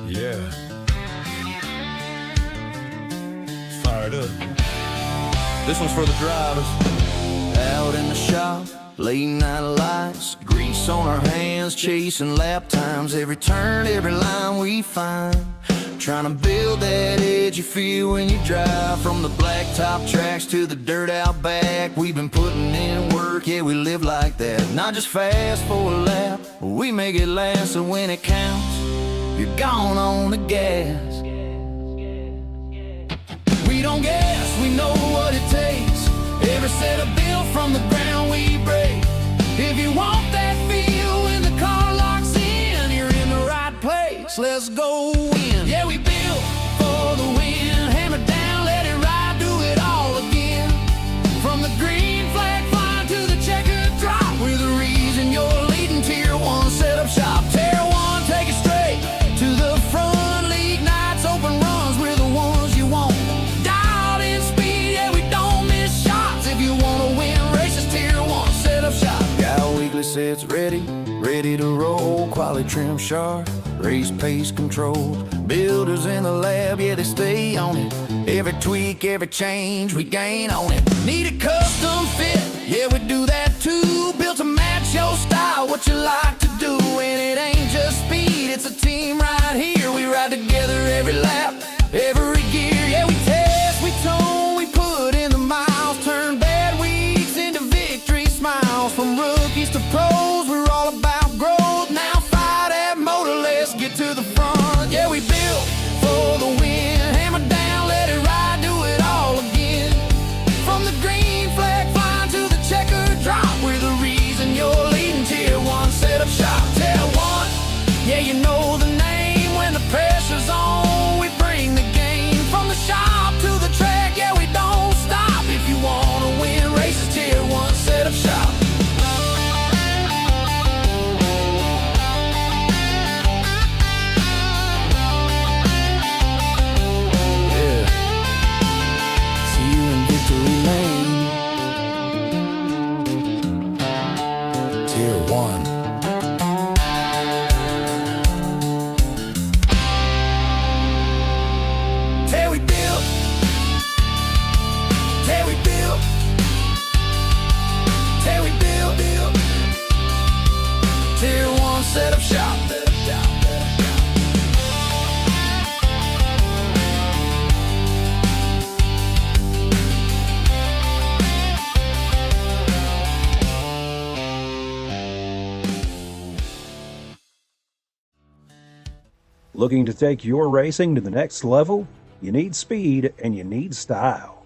Yeah. Fired up. This one's for the drivers. Out in the shop, late night lights, grease on our hands, chasing lap times. Every turn, every line we find, trying to build that edge you feel when you drive. From the blacktop tracks to the dirt out back, we've been putting in work, yeah, we live like that. Not just fast for a lap, we make it last. So when it counts, you're gone on the gas. We don't guess, we know what it takes. Every set of build from the ground we break. If you want that feel when the car locks in, you're in the right place. Let's go in. Yeah, we built for the win. Hammer down, let it ride, do it all again. From the green flag flying to the checkered drop, we're the reason you're leading Tier 1 setup shop. Tier 1, take it straight to the front. League nights, open runs, we're the ones you want. Dialed in speed, yeah, we don't miss shots. If you wanna win races, Tier 1 setup shop. Got weekly sets ready to roll. Quality trim sharp, race pace controlled. Builders in the lab, yeah, they stay on it. Every tweak, every change, we gain on it. Need a custom fit, yeah, we do that too. Built to match your style, what you like to do. And it ain't just speed, it's a team right here. We ride together every lap, every gear. Yeah, we test, we tone, we put in the miles. Turn bad weeks into victory smiles. From rookies to pros, we're all about growth. Now fire that motor, let's get to the front. Yeah, we built for the win. Hammer down, let it ride, do it all again. From the green flag flying to the checkered drop, we're the reason you're leading Tier 1 setup shop. Tier 1, yeah, you know the name. When the pressure's on, we bring the game. From the shop to the track, yeah, we don't stop. If you wanna win races, Tier 1 setup shop. Tier 1. Till we build, till we build, till we build, Tier 1 setup shop. Looking to take your racing to the next level? You need speed and you need style.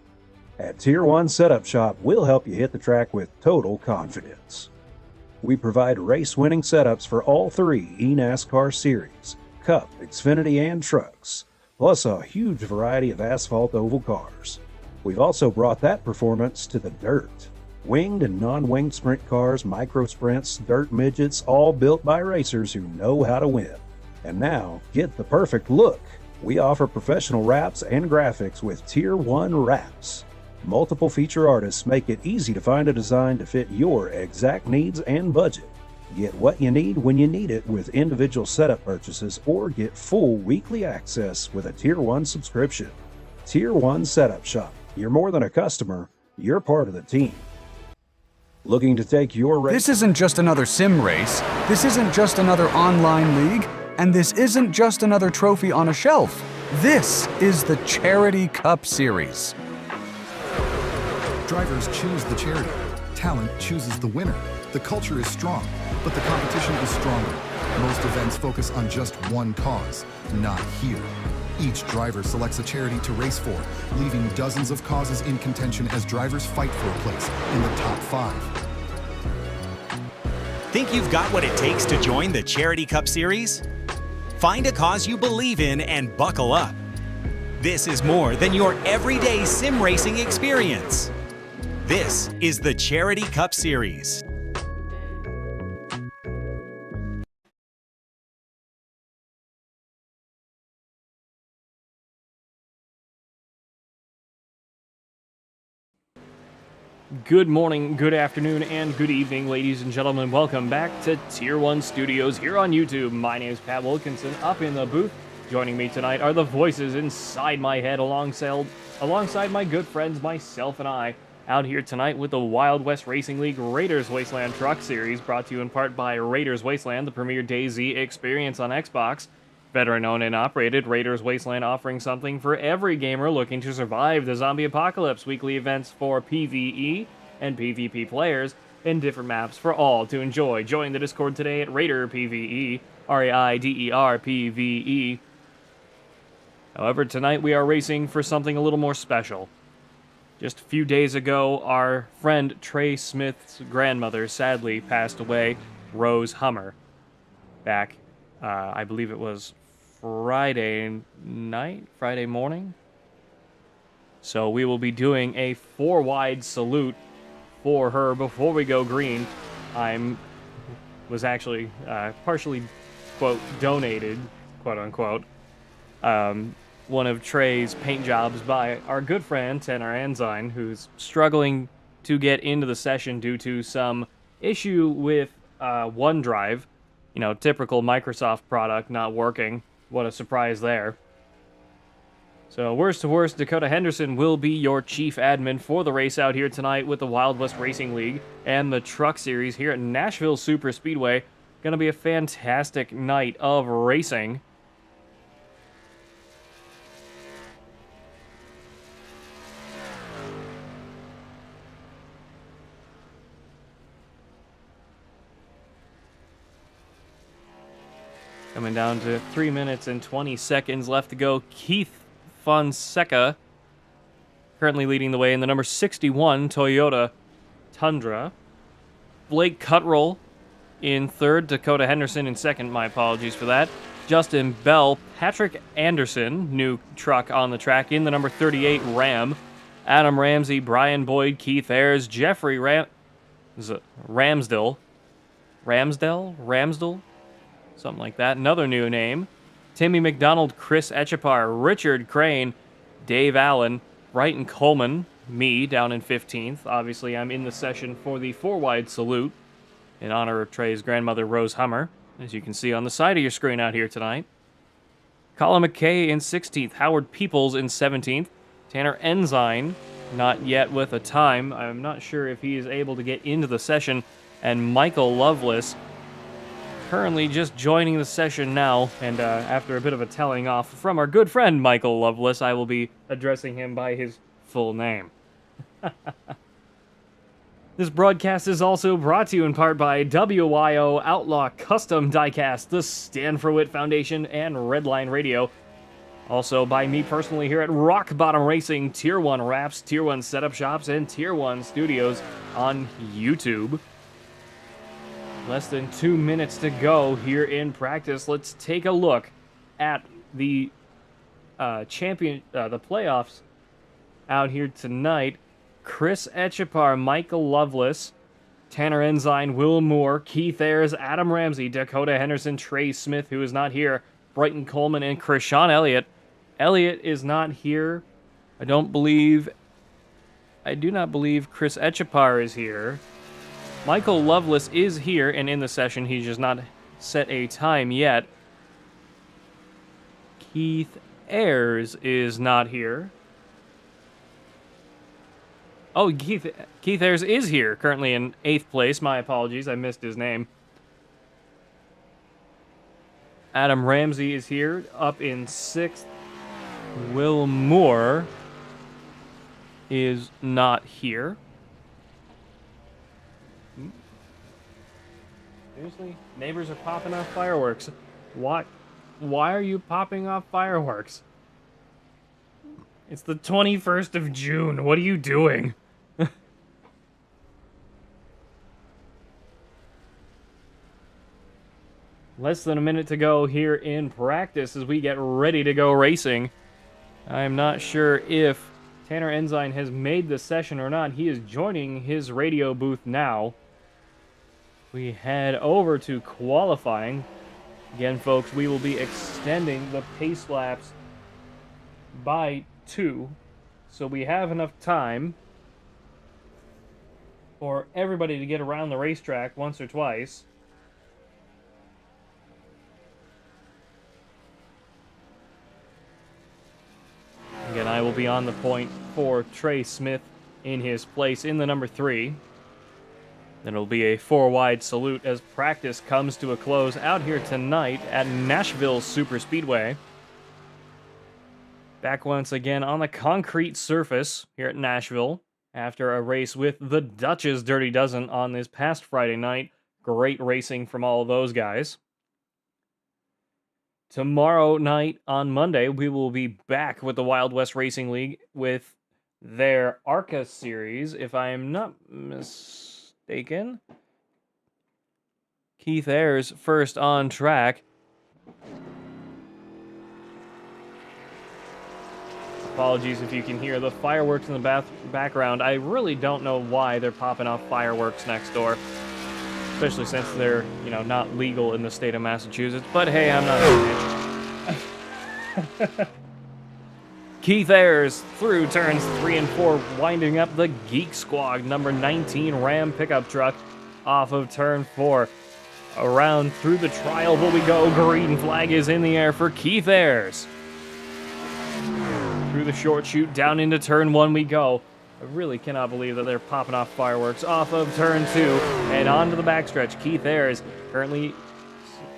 At Tier 1 Setup Shop, we'll help you hit the track with total confidence. We provide race-winning setups for all three eNASCAR series, Cup, Xfinity, and trucks, plus a huge variety of asphalt oval cars. We've also brought that performance to the dirt. Winged and non-winged sprint cars, micro sprints, dirt midgets, all built by racers who know how to win. And now, get the perfect look. We offer professional wraps and graphics with Tier 1 wraps. Multiple feature artists make it easy to find a design to fit your exact needs and budget. Get what you need when you need it with individual setup purchases, or get full weekly access with a Tier 1 subscription. Tier 1 Setup Shop. You're more than a customer, you're part of the team. Looking to take your race? This isn't just another sim race. This isn't just another online league. And this isn't just another trophy on a shelf. This is the Charity Cup Series. Drivers choose the charity. Talent chooses the winner. The culture is strong, but the competition is stronger. Most events focus on just one cause, not here. Each driver selects a charity to race for, leaving dozens of causes in contention as drivers fight for a place in the top 5. Think you've got what it takes to join the Charity Cup Series? Find a cause you believe in and buckle up. This is more than your everyday sim racing experience. This is the Charity Cup Series. Good morning, good afternoon, and good evening, ladies and gentlemen. Welcome back to Tier 1 Studios here on YouTube. My name is Pat Wilkinson, up in the booth, Joining me tonight are the voices inside my head alongside my good friends, myself and I, out here tonight with the Wild West Racing League Raiders Wasteland Truck Series, brought to you in part by Raiders Wasteland, the premier DayZ experience on Xbox. Veteran-owned and operated, Raiders Wasteland offering something for every gamer looking to survive the zombie apocalypse. Weekly events for PvE and PvP players, and different maps for all to enjoy. Join the Discord today at Raider PvE, RAIDER PvE. However, tonight we are racing for something a little more special. Just a few days ago, our friend Trey Smith's grandmother sadly passed away, Rose Hummer, back, I believe it was Friday morning. So we will be doing a 4-wide salute for her before we go green. Was actually partially, quote, donated, quote unquote, one of Trey's paint jobs by our good friend Tanner Ensign, who's struggling to get into the session due to some issue with OneDrive. You know, typical Microsoft product not working. What a surprise there. So, worst to worst, Dakota Henderson will be your chief admin for the race out here tonight with the Wild West Racing League and the Truck Series here at Nashville Super Speedway. Gonna be a fantastic night of racing. Coming down to 3 minutes and 20 seconds left to go. Keith Fonseca currently leading the way in the number 61 Toyota Tundra. Blake Cuttrell in third. Dakota Henderson in second. My apologies for that. Justin Bell. Patrick Anderson, new truck on the track, in the number 38 Ram. Adam Ramsey, Brian Boyd, Keith Ayers, Jeffrey Ramsdell. Something like that. Another new name. Timmy McDonald, Chris Etchepar, Richard Crane, Dave Allen, Brighton Coleman, me down in 15th. Obviously, I'm in the session for the 4-wide salute in honor of Trey's grandmother, Rose Hummer, as you can see on the side of your screen out here tonight. Colin McKay in 16th, Howard Peoples in 17th, Tanner Ensign, not yet with a time. I'm not sure if he is able to get into the session, and Michael Lovelace currently just joining the session now, and after a bit of a telling off from our good friend Michael Lovelace, I will be addressing him by his full name. This broadcast is also brought to you in part by WYO Outlaw Custom Diecast, the Stand for Wit Foundation, and Redline Radio. Also by me personally here at Rock Bottom Racing, Tier 1 Wraps, Tier 1 Setup Shops, and Tier 1 Studios on YouTube. Less than 2 minutes to go here in practice. Let's take a look at the the playoffs out here tonight. Chris Etchepar, Michael Lovelace, Tanner Ensign, Will Moore, Keith Ayers, Adam Ramsey, Dakota Henderson, Trey Smith, who is not here, Brighton Coleman, and Krishawn Elliott. Elliott is not here. I do not believe Chris Etchepar is here. Michael Lovelace is here and in the session. He's just not set a time yet. Keith Ayers is not here. Oh, Keith Ayers is here, currently in 8th place. My apologies, I missed his name. Adam Ramsey is here, up in 6th. Will Moore is not here. Seriously? Neighbors are popping off fireworks. Why are you popping off fireworks? It's the 21st of June. What are you doing? Less than a minute to go here in practice as we get ready to go racing. I'm not sure if Tanner Ensign has made the session or not. He is joining his radio booth now. We head over to qualifying. Again, folks, we will be extending the pace laps by 2, so we have enough time for everybody to get around the racetrack once or twice. Again, I will be on the point for Trey Smith in his place in the number 3. Then it'll be a 4-wide salute as practice comes to a close out here tonight at Nashville Super Speedway. Back once again on the concrete surface here at Nashville after a race with the Dutch's Dirty Dozen on this past Friday night. Great racing from all of those guys. Tomorrow night on Monday, we will be back with the Wild West Racing League with their ARCA series, if I am not mistaken. Keith Ayers first on track. Apologies if you can hear the fireworks in the background. I really don't know why they're popping off fireworks next door. Especially since they're, not legal in the state of Massachusetts. But hey, I'm not a bitch. Keith Ayers through turns 3 and 4, winding up the Geek Squad number 19 Ram pickup truck off of turn 4. Around through the trial will we go. Green flag is in the air for Keith Ayers. Through the short chute, down into turn 1 we go. I really cannot believe that they're popping off fireworks off of turn 2 and onto the backstretch. Keith Ayers currently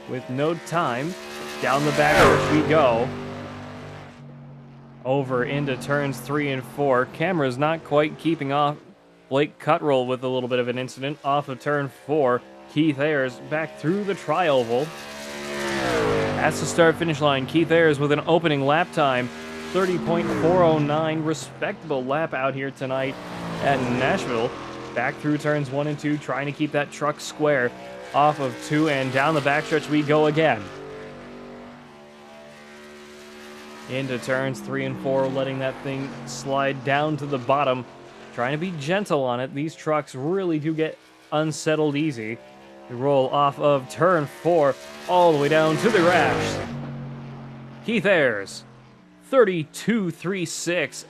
with no time. Down the backstretch we go. Over into turns 3 and 4. Camera's not quite keeping off. Blake Cuttrell with a little bit of an incident off of turn 4. Keith Ayers back through the tri-oval. That's the start-finish line. Keith Ayers with an opening lap time. 30.409, respectable lap out here tonight at Nashville. Back through turns 1 and 2, trying to keep that truck square. Off of 2 and down the backstretch we go again. Into turns 3 and 4, letting that thing slide down to the bottom. Trying to be gentle on it. These trucks really do get unsettled easy. We roll off of turn 4 all the way down to the grass. Keith Ayers. 32.36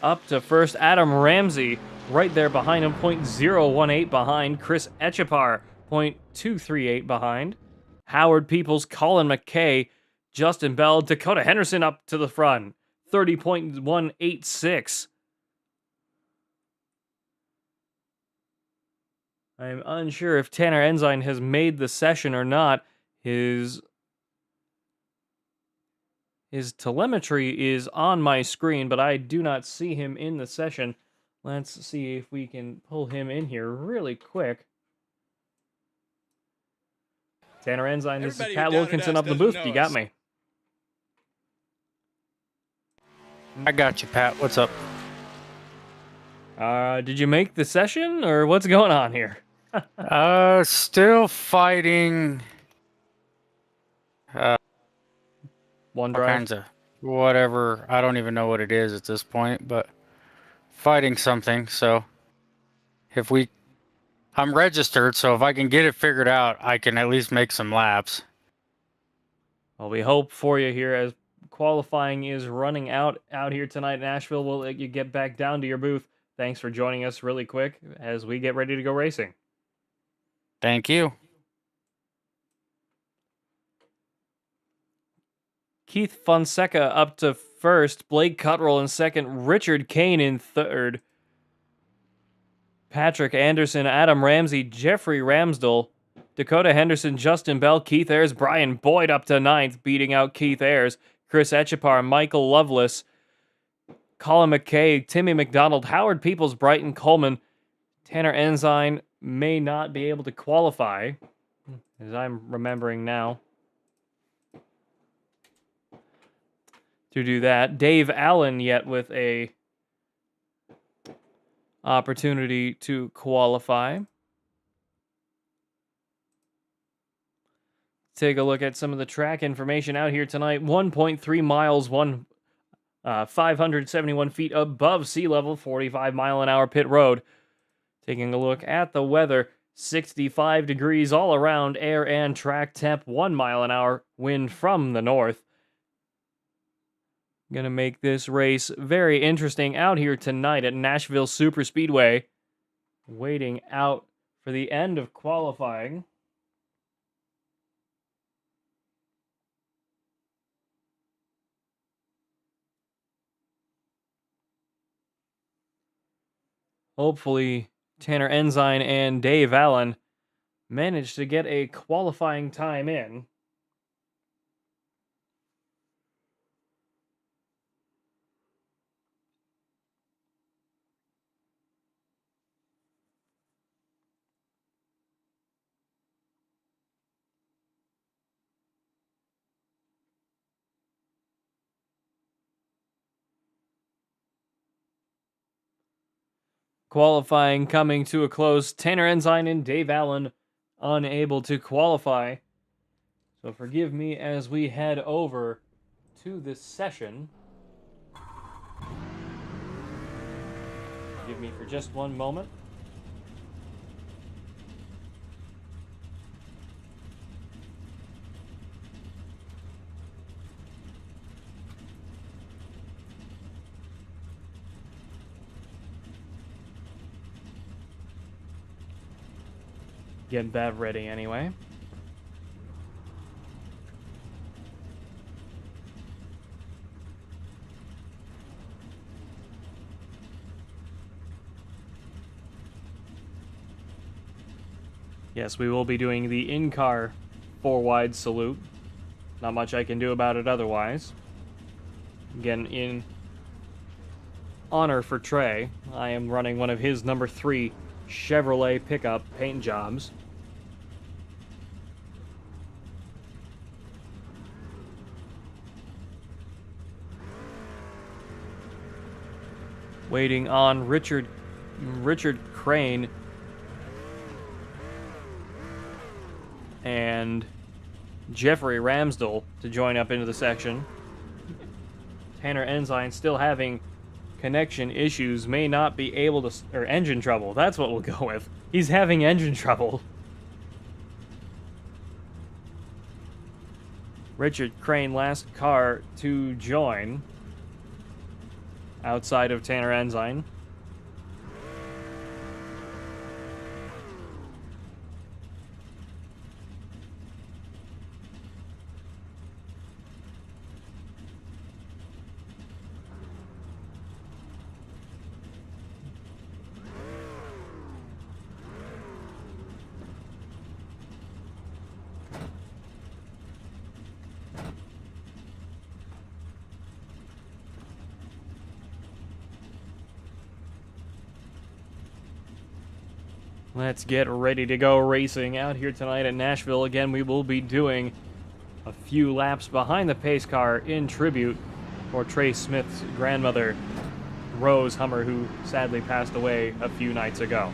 up to first. Adam Ramsey right there behind him, 0.018 behind. Chris Echepar, 0.238 behind. Howard Peoples, Colin McKay, Justin Bell, Dakota Henderson up to the front, 30.186. I'm unsure if Tanner Ensign has made the session or not. His telemetry is on my screen, but I do not see him in the session. Let's see if we can pull him in here really quick. Tanner Ensign, this is Pat Wilkinson of the booth. You got me. I got you, Pat. What's up? Did you make the session, or what's going on here? Still fighting. One All drive. kinds of whatever. I don't even know what it is at this point, but fighting something. So I'm registered, so if I can get it figured out, I can at least make some laps. Well, we hope for you here as qualifying is running out here tonight in Nashville. We'll let you get back down to your booth. Thanks for joining us really quick as we get ready to go racing. Thank you. Keith Fonseca up to first. Blake Cuttrell in second. Richard Kane in third. Patrick Anderson, Adam Ramsey, Jeffrey Ramsdell, Dakota Henderson, Justin Bell, Keith Ayers, Brian Boyd up to ninth, beating out Keith Ayers. Chris Echepar, Michael Lovelace, Colin McKay, Timmy McDonald, Howard Peoples, Brighton Coleman. Tanner Ensign may not be able to qualify, as I'm remembering now. To do that, Dave Allen yet with a opportunity to qualify. Take a look at some of the track information out here tonight. 1.3 miles, 571 feet above sea level, 45 mile an hour pit road. Taking a look at the weather, 65 degrees all around, air and track temp, 1 mile an hour, wind from the north. Gonna make this race very interesting out here tonight at Nashville Super Speedway. Waiting out for the end of qualifying. Hopefully, Tanner Ensign and Dave Allen managed to get a qualifying time in. Qualifying coming to a close. Tanner Ensign and Dave Allen unable to qualify. So forgive me as we head over to this session. Give me for just one moment. Get Bev ready anyway. Yes, we will be doing the in-car four-wide salute. Not much I can do about it otherwise. Again, in honor for Trey, I am running one of his number 3 Chevrolet pickup paint jobs. Waiting on Richard Crane and Jeffrey Ramsdell to join up into the section. Tanner Ensign still having connection issues, may not be able to, or engine trouble, that's what we'll go with. He's having engine trouble. Richard Crane, last car to join outside of Tanner Ensign. Let's get ready to go racing out here tonight at Nashville. Again, we will be doing a few laps behind the pace car in tribute for Trey Smith's grandmother, Rose Hummer, who sadly passed away a few nights ago.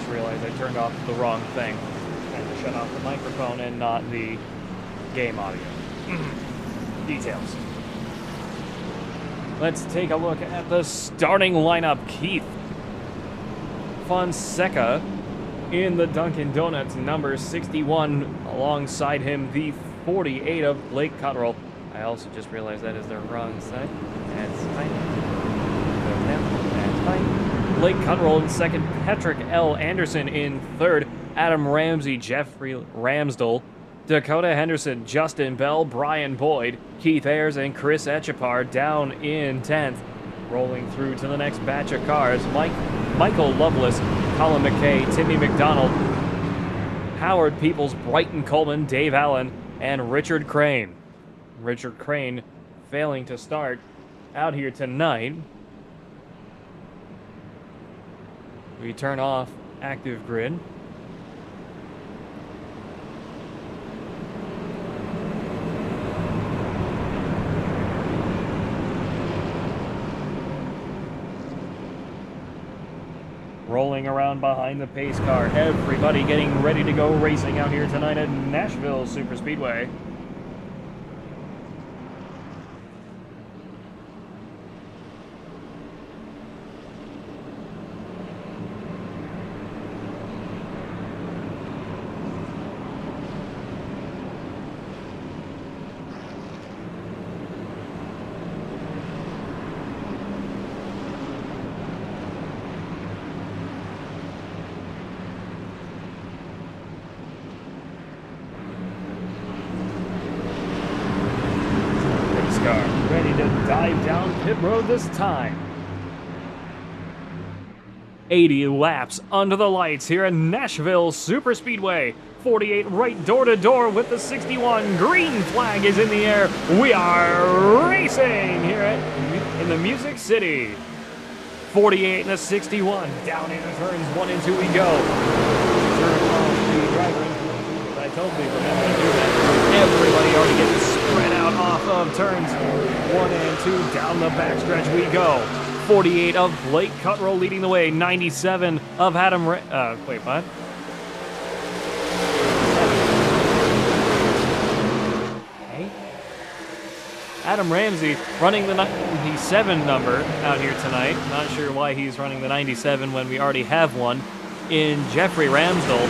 just realized I turned off the wrong thing. I had to shut off the microphone and not the game audio. Details. Let's take a look at the starting lineup. Keith Fonseca in the Dunkin' Donuts, number 61. Alongside him, the 48 of Blake Cottrell. I also just realized that is the wrong side. That's fine. That's fine. Blake Cottrell in second. Patrick L. Anderson in third. Adam Ramsey, Jeffrey Ramsdell, Dakota Henderson, Justin Bell, Brian Boyd, Keith Ayers, and Chris Etchepar down in 10th. Rolling through to the next batch of cars, Michael Lovelace, Colin McKay, Timmy McDonald, Howard Peoples, Brighton Coleman, Dave Allen, and Richard Crane. Richard Crane failing to start out here tonight. We turn off active grid. Rolling around behind the pace car. Everybody getting ready to go racing out here tonight at Nashville Superspeedway. Ready to dive down pit road this time. 80 laps under the lights here at Nashville Superspeedway. 48 right door to door with the 61. Green flag is in the air. We are racing here in the Music City. 48 and a 61. Down into turns 1 and 2 we go. Turn off the driver into I totally remember to do that. Everybody already getting spread out off of turns 1 and 2. Down the backstretch we go. 48 of Blake Cottrell leading the way. 97 of Adam wait, what? Okay. Adam Ramsey running the 97 number out here tonight. Not sure why he's running the 97 when we already have one in Jeffrey Ramsdell.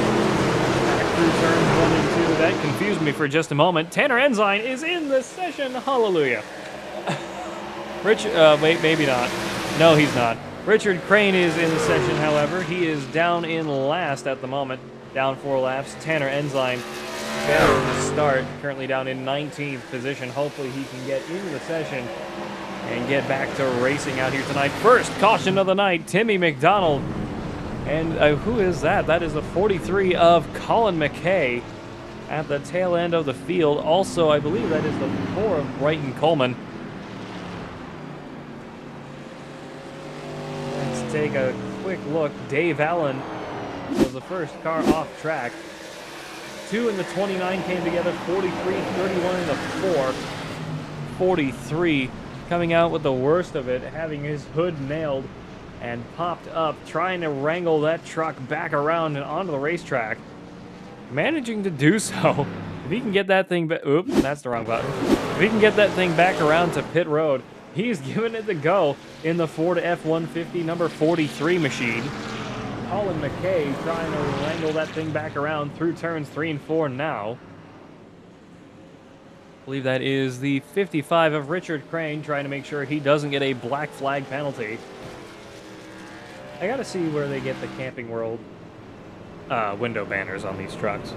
Through turns 1 and 2. That confused me for just a moment. Tanner Ensign is in the session. Hallelujah. Wait, maybe not. No, he's not. Richard Crane is in the session, however. He is down in last at the moment. Down 4 laps. Tanner Ensign failing to start. Currently down in 19th position. Hopefully he can get into the session and get back to racing out here tonight. First caution of the night, Timmy McDonald. And who is that? That is the 43 of Colin McKay at the tail end of the field. Also, I believe that is the 4 of Brighton Coleman. Let's take a quick look. Dave Allen was the first car off track. 2 and the 29 came together. 43, 31 in the 4. 43 coming out with the worst of it, having his hood nailed and popped up, trying to wrangle that truck back around and onto the racetrack. Managing to do so. If he can get that thing back, oops, that's the wrong button. If he can get that thing back around to pit road, he's giving it the go in the Ford F-150 number 43 machine. Colin McKay trying to wrangle that thing back around through turns 3 and 4 now. I believe that is the 55 of Richard Crane trying to make sure he doesn't get a black flag penalty. I gotta see where they get the Camping World window banners on these trucks.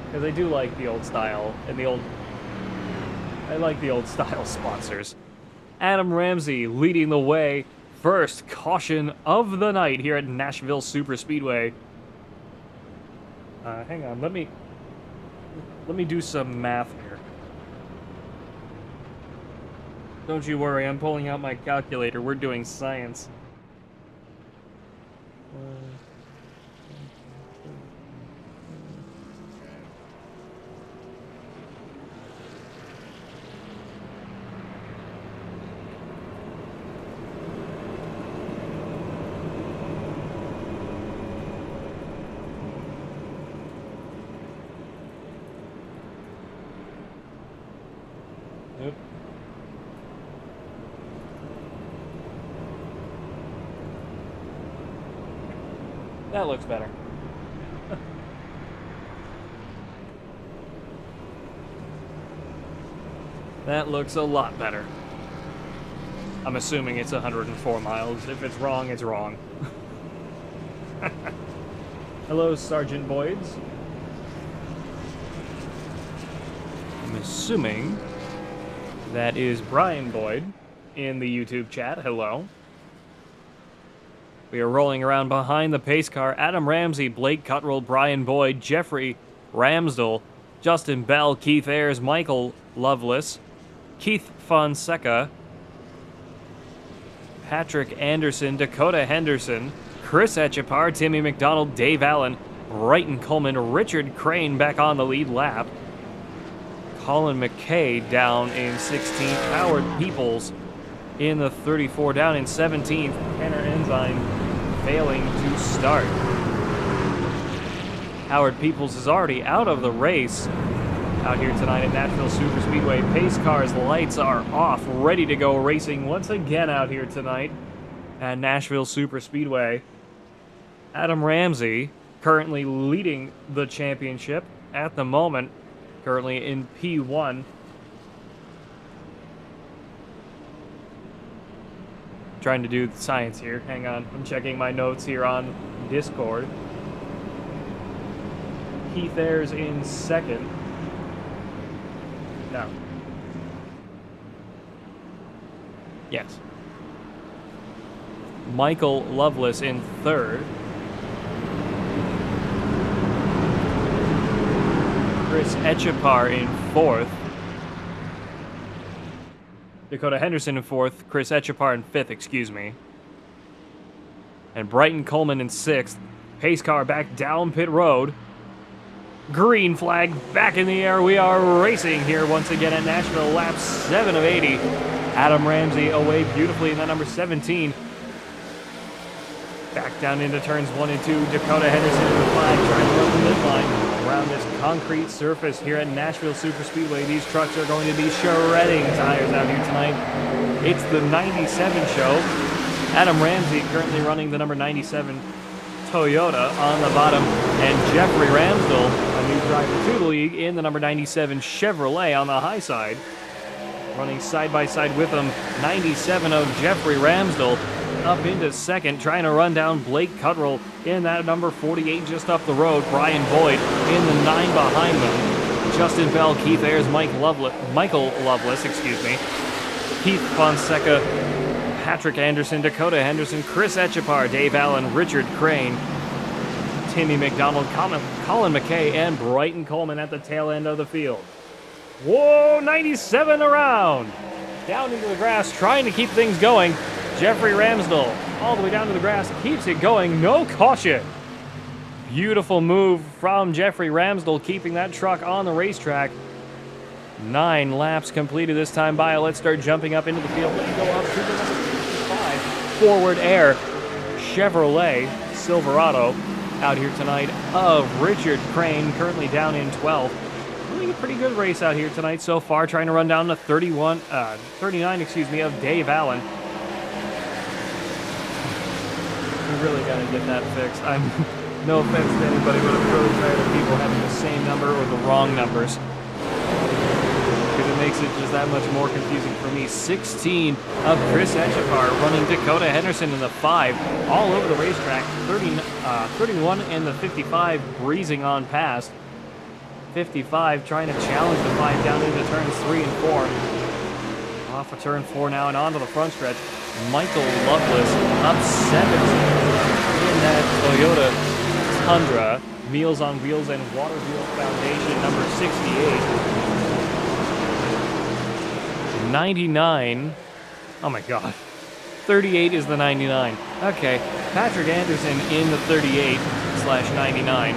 Because I do like the old style, and I like the old style sponsors. Adam Ramsey leading the way. First caution of the night here at Nashville Superspeedway. Hang on, let me do some math here. Don't you worry, I'm pulling out my calculator. We're doing science. That looks better. That looks a lot better. I'm assuming it's 104 miles. If it's wrong, it's wrong. Hello, Sergeant Boyds. I'm assuming that is Brian Boyd in the YouTube chat. Hello. We are rolling around behind the pace car. Adam Ramsey, Blake Cuttrell, Brian Boyd, Jeffrey Ramsdell, Justin Bell, Keith Ayers, Michael Lovelace, Keith Fonseca, Patrick Anderson, Dakota Henderson, Chris Etchepar, Timmy McDonald, Dave Allen, Brighton Coleman, Richard Crane back on the lead lap, Colin McKay down in 16th, Howard Peoples in the 34 down in 17th, Tanner Enzyme failing to start. Howard Peoples is already out of the race out here tonight at Nashville Super Speedway. Pace cars lights are off, ready to go racing once again out here tonight at Nashville Super Speedway. Adam Ramsey currently leading the championship at the moment, currently in P1. Trying to do the science here. Hang on, I'm checking my notes here on Discord. Keith Ayers in second. No. Yes. Michael Lovelace in third. Chris Etchepar in fourth. Dakota Henderson in fourth. Chris Etchepar in fifth, excuse me. And Brighton Coleman in sixth. Pace car back down pit road. Green flag back in the air. We are racing here once again at Nashville, lap 7 of 80. Adam Ramsey away beautifully in that number 17. Back down into turns 1 and 2. Dakota Henderson in the 5, trying to run the midline around this concrete surface here at Nashville Super Speedway. These trucks are going to be shredding tires out here tonight. It's the 97 show. Adam Ramsey currently running the number 97 Toyota on the bottom, and Jeffrey Ramsdell, a new driver to the league, in the number 97 Chevrolet on the high side. Running side by side with him, 97 of Jeffrey Ramsdell up into second, trying to run down Blake Cuttrell in that number 48 just up the road. Brian Boyd in the 9 behind them. Justin Bell, Keith Ayers, Michael Lovelace, Keith Fonseca, Patrick Anderson, Dakota Henderson, Chris Etchepar, Dave Allen, Richard Crane, Timmy McDonald, Colin McKay, and Brighton Coleman at the tail end of the field. Whoa, 97 around! Down into the grass, trying to keep things going. Jeffrey Ramsdell, all the way down to the grass, keeps it going, no caution. Beautiful move from Jeffrey Ramsdell, keeping that truck on the racetrack. 9 laps completed this time by. Let's start jumping up into the field. Let's go up to the number 55 Forward Air Chevrolet Silverado out here tonight of Richard Crane, currently down in 12th. Doing a pretty good race out here tonight so far, trying to run down to 39 of Dave Allen. We really got to get that fixed. I'm no offense to anybody, but I'm really tired of people having the same number or the wrong numbers. Because it makes it just that much more confusing for me. 16 of Chris Etchepar running Dakota Henderson in the 5 all over the racetrack. 31 and the 55 breezing on past. 55 trying to challenge the 5 down into turns 3 and 4. Off of turn 4 now and onto the front stretch. Michael Lovelace up 7 in that Toyota Tundra. Meals on Wheels and Water Wheel Foundation, number 68. 99. Oh my god. 38 is the 99. Okay. Patrick Anderson in the 38/99.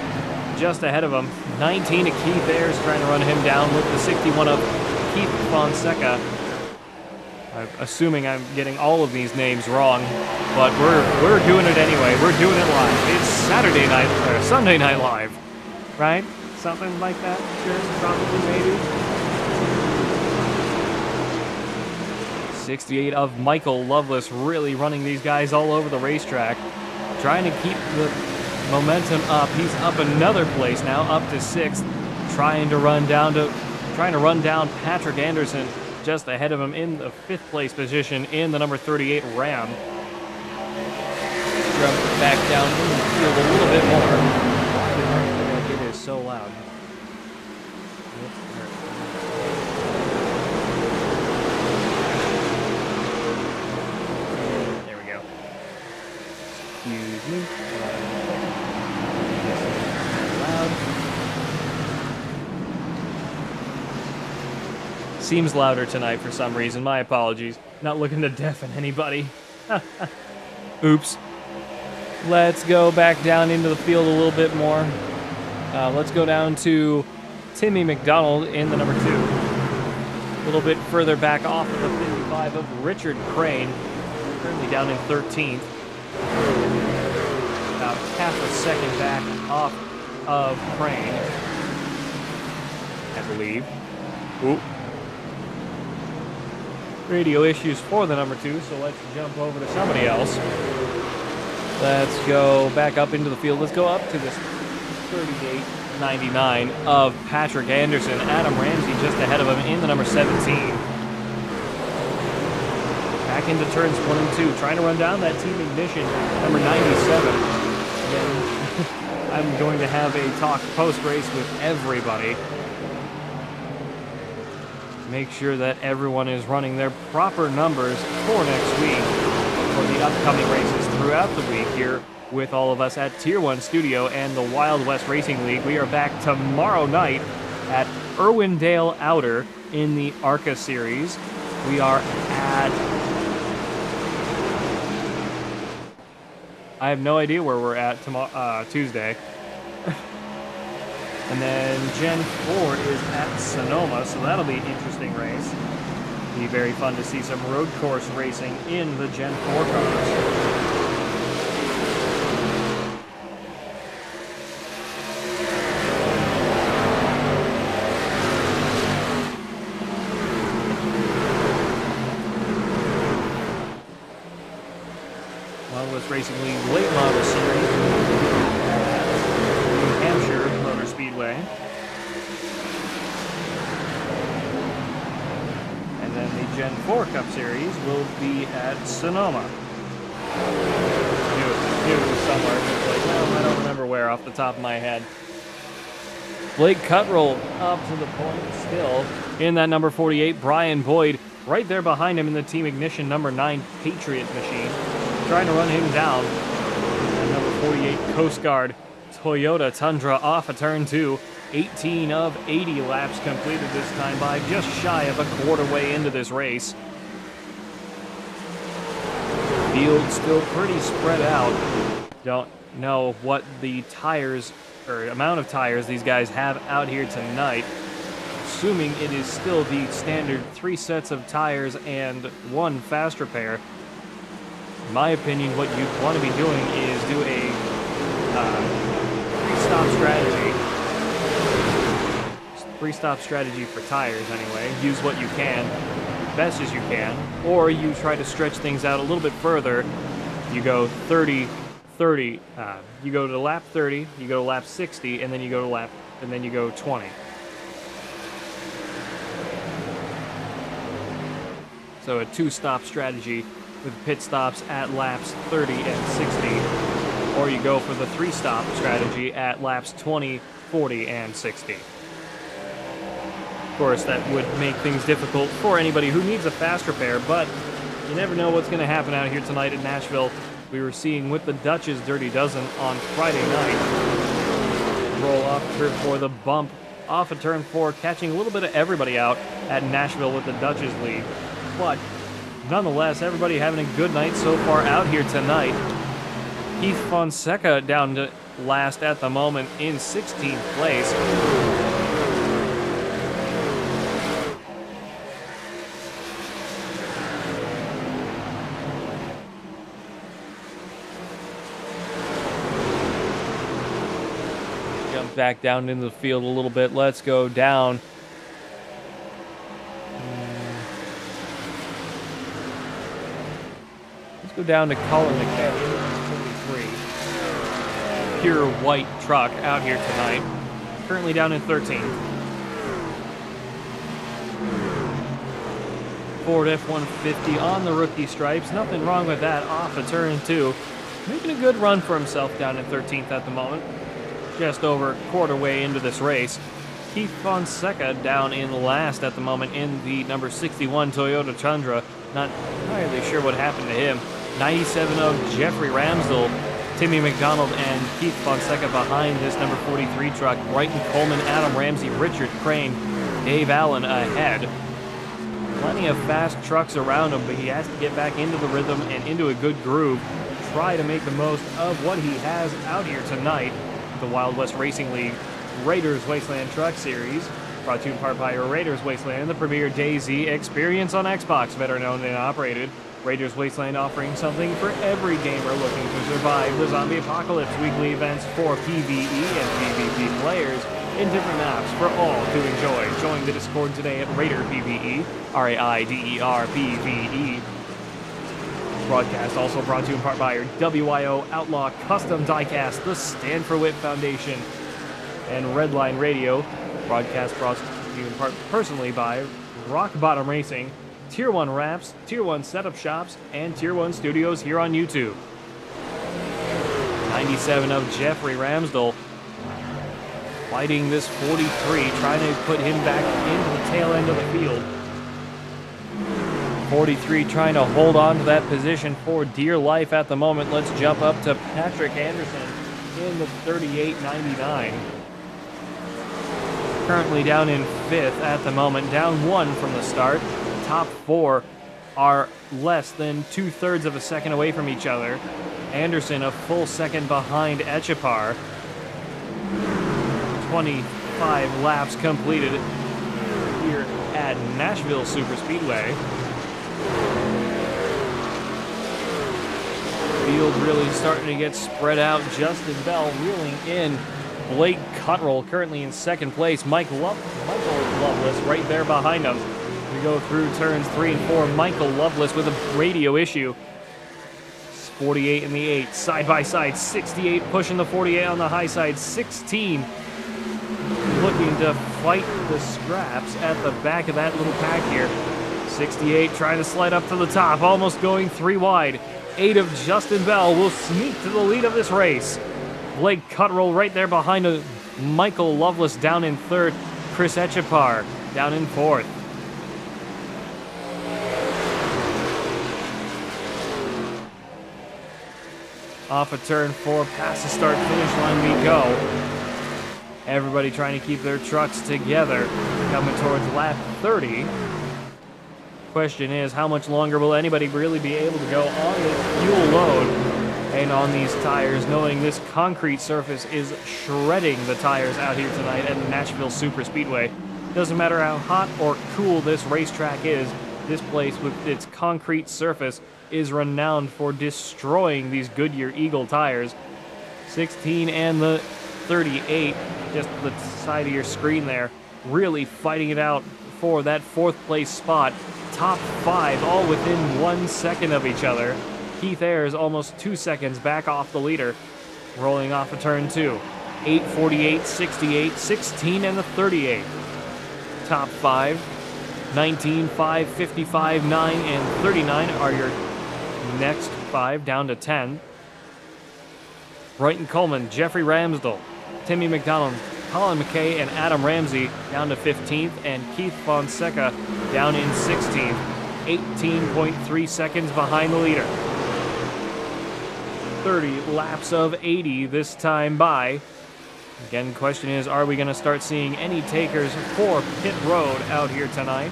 Just ahead of him. 19 to Keith Ayers, trying to run him down with the 61 of Keith Fonseca. I'm assuming I'm getting all of these names wrong, but we're doing it anyway. We're doing it live. It's Saturday night, or Sunday Night Live, right? Something like that. Sure, probably, maybe. 68 of Michael Lovelace, really running these guys all over the racetrack, trying to keep the momentum up. He's up another place now, up to 6th, trying to run down Patrick Anderson, just ahead of him in the 5th place position in the number 38 Ram. Jump back down in the field a little bit more. It is so loud. There we go. Excuse me. Loud. Seems louder tonight for some reason. My apologies. Not looking to deafen anybody. Oops. Let's go back down into the field a little bit more. Let's go down to Timmy McDonald in the number 2. A little bit further back off of the 55 of Richard Crane. Currently down in 13th. About half a second back off of Crane, I believe. Ooh. Radio issues for the number 2, so let's jump over to somebody else. Let's go back up into the field. Let's go up to this 38.99 of Patrick Anderson. Adam Ramsey just ahead of him in the number 17. Back into turns 1 and 2, trying to run down that Team Ignition number 97. Again, I'm going to have a talk post-race with everybody. Make sure that everyone is running their proper numbers for next week, for the upcoming races throughout the week here with all of us at Tier 1 Studio and the Wild West Racing League. We are back tomorrow night at Irwindale Outer in the ARCA Series. We are at... I have no idea where we're at tomorrow, Tuesday. And then Gen 4 is at Sonoma, so that'll be an interesting race. Be very fun to see some road course racing in the Gen 4 cars. Wild West Racing League Late Model Series. New Hampshire Motor Speedway. And then the Gen 4 Cup Series will be at Sonoma. Knew it was somewhere. It's like, no, I don't remember where off the top of my head. Blake Cuttrell up to the point still in that number 48. Brian Boyd right there behind him in the Team Ignition number 9 Patriot machine. Trying to run him down. And number 48 Coast Guard Toyota Tundra off a turn 2. 18 of 80 laps completed this time by just shy of a quarter way into this race. Field still pretty spread out. Don't know what the tires or amount of tires these guys have out here tonight. Assuming it is still the standard 3 sets of tires and 1 fast repair. In my opinion, what you want to be doing is do a 3-stop strategy. 3-stop strategy for tires anyway. Use what you can, best as you can, or you try to stretch things out a little bit further. You go 30, you go to lap 30, you go to lap 60, and then you go to and then you go 20. So a 2-stop strategy with pit stops at laps 30 and 60, or you go for the 3-stop strategy at laps 20, 40, and 60. Of course, that would make things difficult for anybody who needs a fast repair, but you never know what's going to happen out here tonight in Nashville. We were seeing with the Dutch's Dirty Dozen on Friday night. Roll off turn 4, the bump off of turn 4, catching a little bit of everybody out at Nashville with the Dutch's lead. But nonetheless, everybody having a good night so far out here tonight. Keith Fonseca down to last at the moment in 16th place. Jump back down into the field a little bit. Let's go down. Go down to Colin McKay, 43. pure white truck out here tonight. Currently down in 13th. Ford F-150 on the rookie stripes. Nothing wrong with that off of turn 2. Making a good run for himself down in 13th at the moment. Just over quarter way into this race. Keith Fonseca down in last at the moment in the number 61 Toyota Tundra. Not entirely sure what happened to him. 97 of Jeffrey Ramsdell, Timmy McDonald, and Keith Fonseca behind this number 43 truck. Brighton Coleman, Adam Ramsey, Richard Crane, Dave Allen ahead. Plenty of fast trucks around him, but he has to get back into the rhythm and into a good groove. Try to make the most of what he has out here tonight. The Wild West Racing League Raiders Wasteland Truck Series, brought to you in part by Raiders Wasteland, the premier DayZ experience on Xbox, better known and operated. Raiders Wasteland offering something for every gamer looking to survive the zombie apocalypse. Weekly events for PvE and PvP players in different maps for all to enjoy. Join the Discord today at Raider PvE, RAIDER PvE. Broadcast also brought to you in part by WIO Outlaw Custom Diecast, the Stand for Wit Foundation, and Redline Radio. Broadcast brought to you in part personally by Rock Bottom Racing, Tier 1 Wraps, Tier 1 Setup Shops, and Tier 1 Studios here on YouTube. 97 of Jeffrey Ramsdell fighting this 43, trying to put him back into the tail end of the field. 43 trying to hold on to that position for dear life at the moment. Let's jump up to Patrick Anderson in the 38.99. Currently down in 5th at the moment, down 1 from the start. Top 4 are less than 2/3 of a second away from each other. Anderson a full second behind Echepar. 25 laps completed here at Nashville Super Speedway. Field really starting to get spread out. Justin Bell reeling in. Blake Cuttrell currently in second place. Michael Loveless right there behind him. We go through turns 3 and 4. Michael Loveless with a radio issue. 48 in the 8, side by side. 68 pushing the 48 on the high side. 16 looking to fight the scraps at the back of that little pack here. 68 trying to slide up to the top, almost going 3 wide. 8 of Justin Bell will sneak to the lead of this race. Blake Cuttrell right there behind Michael Loveless down in 3rd. Chris Echepar down in 4th. Off of turn 4, past the start finish line we go. Everybody trying to keep their trucks together. Coming towards lap 30. Question is, how much longer will anybody really be able to go on this fuel load and on these tires, knowing this concrete surface is shredding the tires out here tonight at the Nashville Super Speedway. Doesn't matter how hot or cool this racetrack is, this place with its concrete surface is renowned for destroying these Goodyear Eagle tires. 16 and the 38, just the side of your screen there, really fighting it out for that 4th place spot. Top 5 all within 1 second of each other. Keith Ayers almost 2 seconds back off the leader. Rolling off of turn 2. 8, 48, 68, 16, and the 38. Top 5. 19, 5, 55, 9, and 39 are your next 5 down to 10. Brighton Coleman, Jeffrey Ramsdell, Timmy McDonald, Colin McKay, and Adam Ramsey down to 15th, and Keith Fonseca down in 16th, 18.3 seconds behind the leader. 30 laps of 80 this time by. Again, the question is, are we going to start seeing any takers for pit road out here tonight?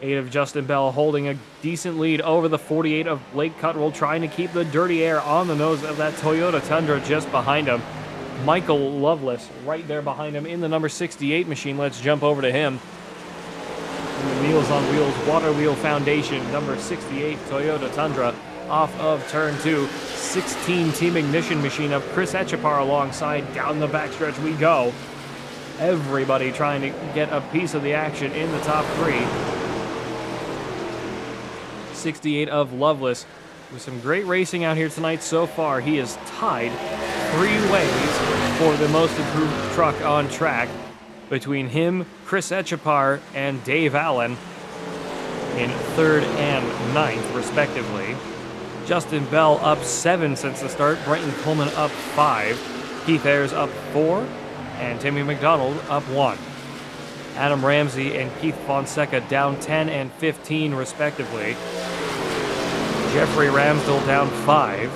Eight of Justin Bell holding a decent lead over the 48 of Blake Cuttrell, trying to keep the dirty air on the nose of that Toyota Tundra just behind him. Michael Loveless right there behind him in the number 68 machine. Let's jump over to him. In the Meals on Wheels Water Wheel Foundation, number 68 Toyota Tundra. Off of turn 2, 16 Team Ignition machine of Chris Echepar alongside. Down the backstretch we go. Everybody trying to get a piece of the action in the top 3. 68 of Loveless. With some great racing out here tonight so far, he is tied 3 ways for the most improved truck on track between him, Chris Etchepar, and Dave Allen in 3rd and 9th, respectively. Justin Bell up 7 since the start, Brenton Coleman up 5, Keith Ayers up 4, and Timmy McDonald up 1. Adam Ramsey and Keith Fonseca down 10 and 15, respectively. Jeffrey Ramsdell down 5,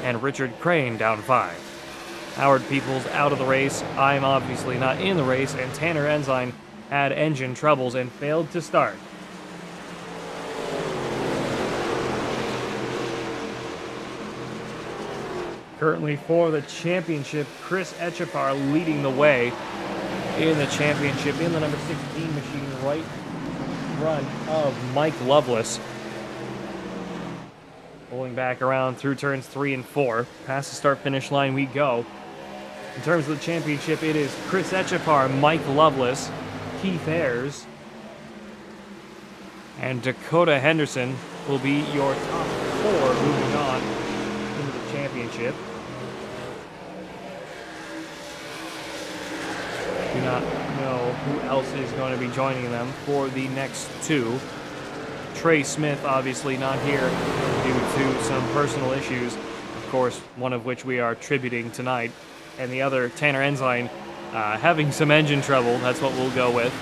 and Richard Crane down 5. Howard Peoples out of the race. I'm obviously not in the race, and Tanner Ensign had engine troubles and failed to start. Currently for the championship, Chris Etchepar leading the way in the championship in the number 16 machine, right in front of Mike Loveless. Pulling back around through turns 3 and 4. Past the start-finish line we go. In terms of the championship, it is Chris Etchepar, Mike Loveless, Keith Ayers, and Dakota Henderson will be your top 4 moving on into the championship. Do not know who else is going to be joining them for the next 2. Trey Smith obviously not here due to some personal issues, of course, one of which we are tributing tonight, and the other, Tanner Ensign, having some engine trouble. That's what we'll go with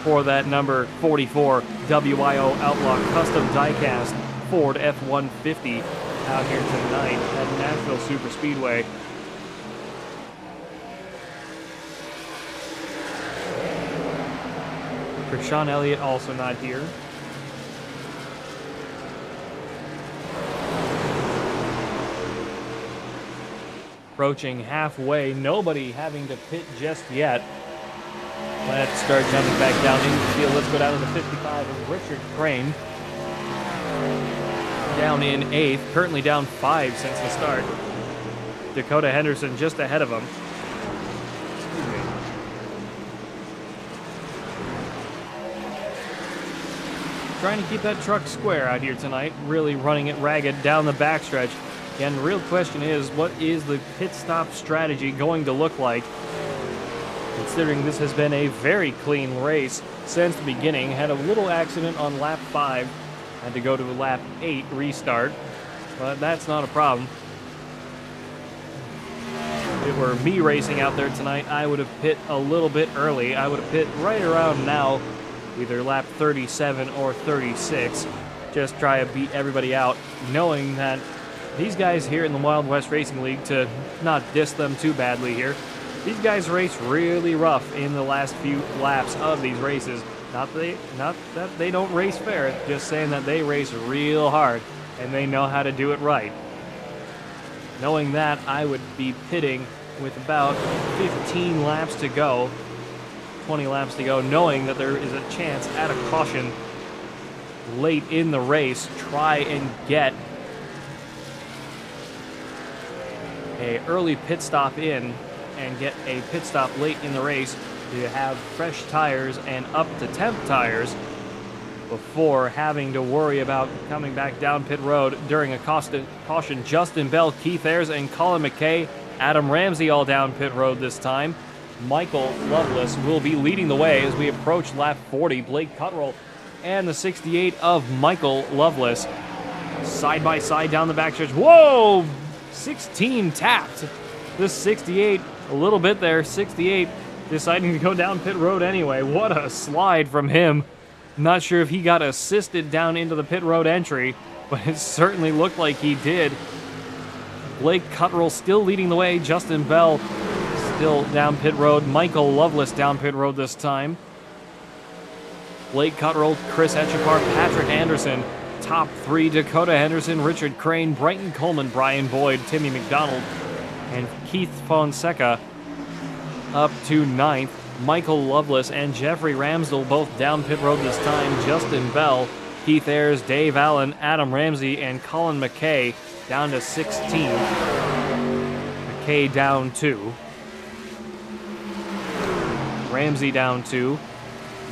for that number 44 WIO Outlaw Custom Diecast Ford F-150 out here tonight at Nashville Super Speedway. Krishan Elliott also not here. Approaching halfway, nobody having to pit just yet. Let's start jumping back down into the field. Let's go down to the 55 of Richard Crane. Down in 8th, currently down 5 since the start. Dakota Henderson just ahead of him. Trying to keep that truck square out here tonight, really running it ragged down the backstretch. Again, the real question is, what is the pit stop strategy going to look like? Considering this has been a very clean race since the beginning. Had a little accident on lap 5. Had to go to lap 8 restart. But that's not a problem. If it were me racing out there tonight, I would have pit a little bit early. I would have pit right around now, either lap 37 or 36. Just try to beat everybody out, knowing that these guys here in the Wild West Racing League, to not diss them too badly here, these guys race really rough in the last few laps of these races. Not that they don't race fair, just saying that they race real hard and they know how to do it right. Knowing that, I would be pitting with about 15 laps to go, 20 laps to go, knowing that there is a chance at a caution late in the race, try and get a early pit stop in and get a pit stop late in the race to have fresh tires and up to temp tires before having to worry about coming back down pit road during a caution. Justin Bell, Keith Ayers, and Colin McKay, Adam Ramsey all down pit road this time. Michael Loveless will be leading the way as we approach lap 40. Blake Cuttrell and the 68 of Michael Loveless side by side down the backstretch. Whoa! 16 tapped. This 68, a little bit there. 68 deciding to go down pit road anyway. What a slide from him. Not sure if he got assisted down into the pit road entry, but it certainly looked like he did. Blake Cuttrell still leading the way. Justin Bell still down pit road. Michael Loveless down pit road this time. Blake Cuttrell, Chris Etchepar, Patrick Anderson. Top 3, Dakota Henderson, Richard Crane, Brenton Coleman, Brian Boyd, Timmy McDonald, and Keith Fonseca up to 9th. Michael Loveless and Jeffrey Ramsdell both down pit road this time. Justin Bell, Keith Ayers, Dave Allen, Adam Ramsey, and Colin McKay down to 16th. McKay down 2. Ramsey down 2.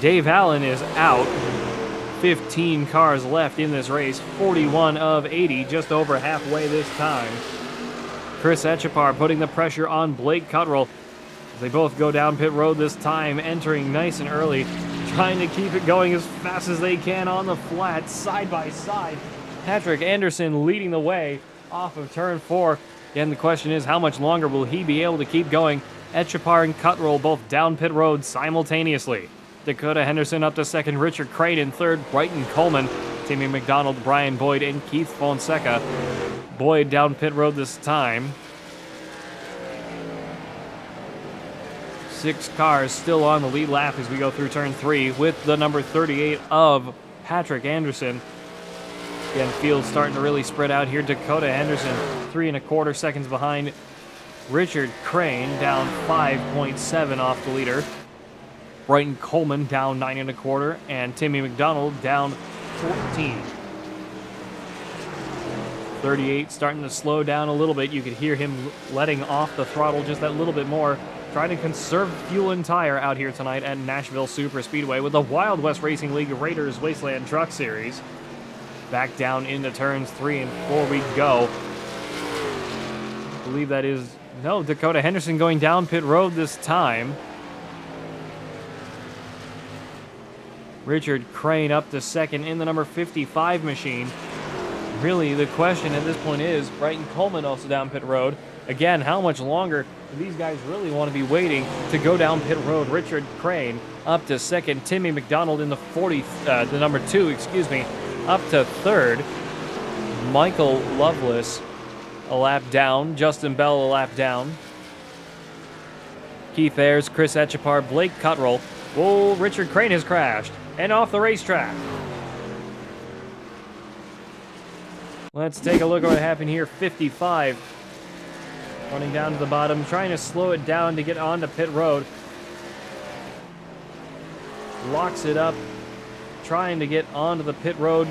Dave Allen is out 15 cars left in this race, 41 of 80, just over halfway this time. Chris Etchepar putting the pressure on Blake Cottrell. They both go down pit road this time, entering nice and early, trying to keep it going as fast as they can on the flat, side by side. Patrick Anderson leading the way off of turn 4. Again, the question is, how much longer will he be able to keep going? Etchepar and Cottrell both down pit road simultaneously. Dakota Henderson up to second, Richard Crane in third, Brighton Coleman, Timmy McDonald, Brian Boyd, and Keith Fonseca. Boyd down pit road this time. 6 cars still on the lead lap as we go through turn 3 with the number 38 of Patrick Anderson. Again, field starting to really spread out here. Dakota Henderson 3 1/4 seconds behind. Richard Crane down 5.7 off the leader. Brighton Coleman down 9 1/4, and Timmy McDonald down 14. 38 starting to slow down a little bit. You could hear him letting off the throttle just that little bit more, trying to conserve fuel and tire out here tonight at Nashville Super Speedway with the Wild West Racing League Raiders Wasteland Truck Series. Back down into turns 3 and 4 we go. I believe that is, no, Dakota Henderson going down pit road this time. Richard Crane up to second in the number 55 machine. Really, the question at this point is, Brighton Coleman also down pit road. Again, how much longer do these guys really want to be waiting to go down pit road? Richard Crane up to second. Timmy McDonald in the number 2, excuse me, up to third. Michael Lovelace a lap down. Justin Bell a lap down. Keith Ayers, Chris Etchepar, Blake Cottrell. Whoa, Richard Crane has crashed and off the racetrack. Let's take a look at what happened here. 55 running down to the bottom, trying to slow it down to get onto pit road. Locks it up, trying to get onto the pit road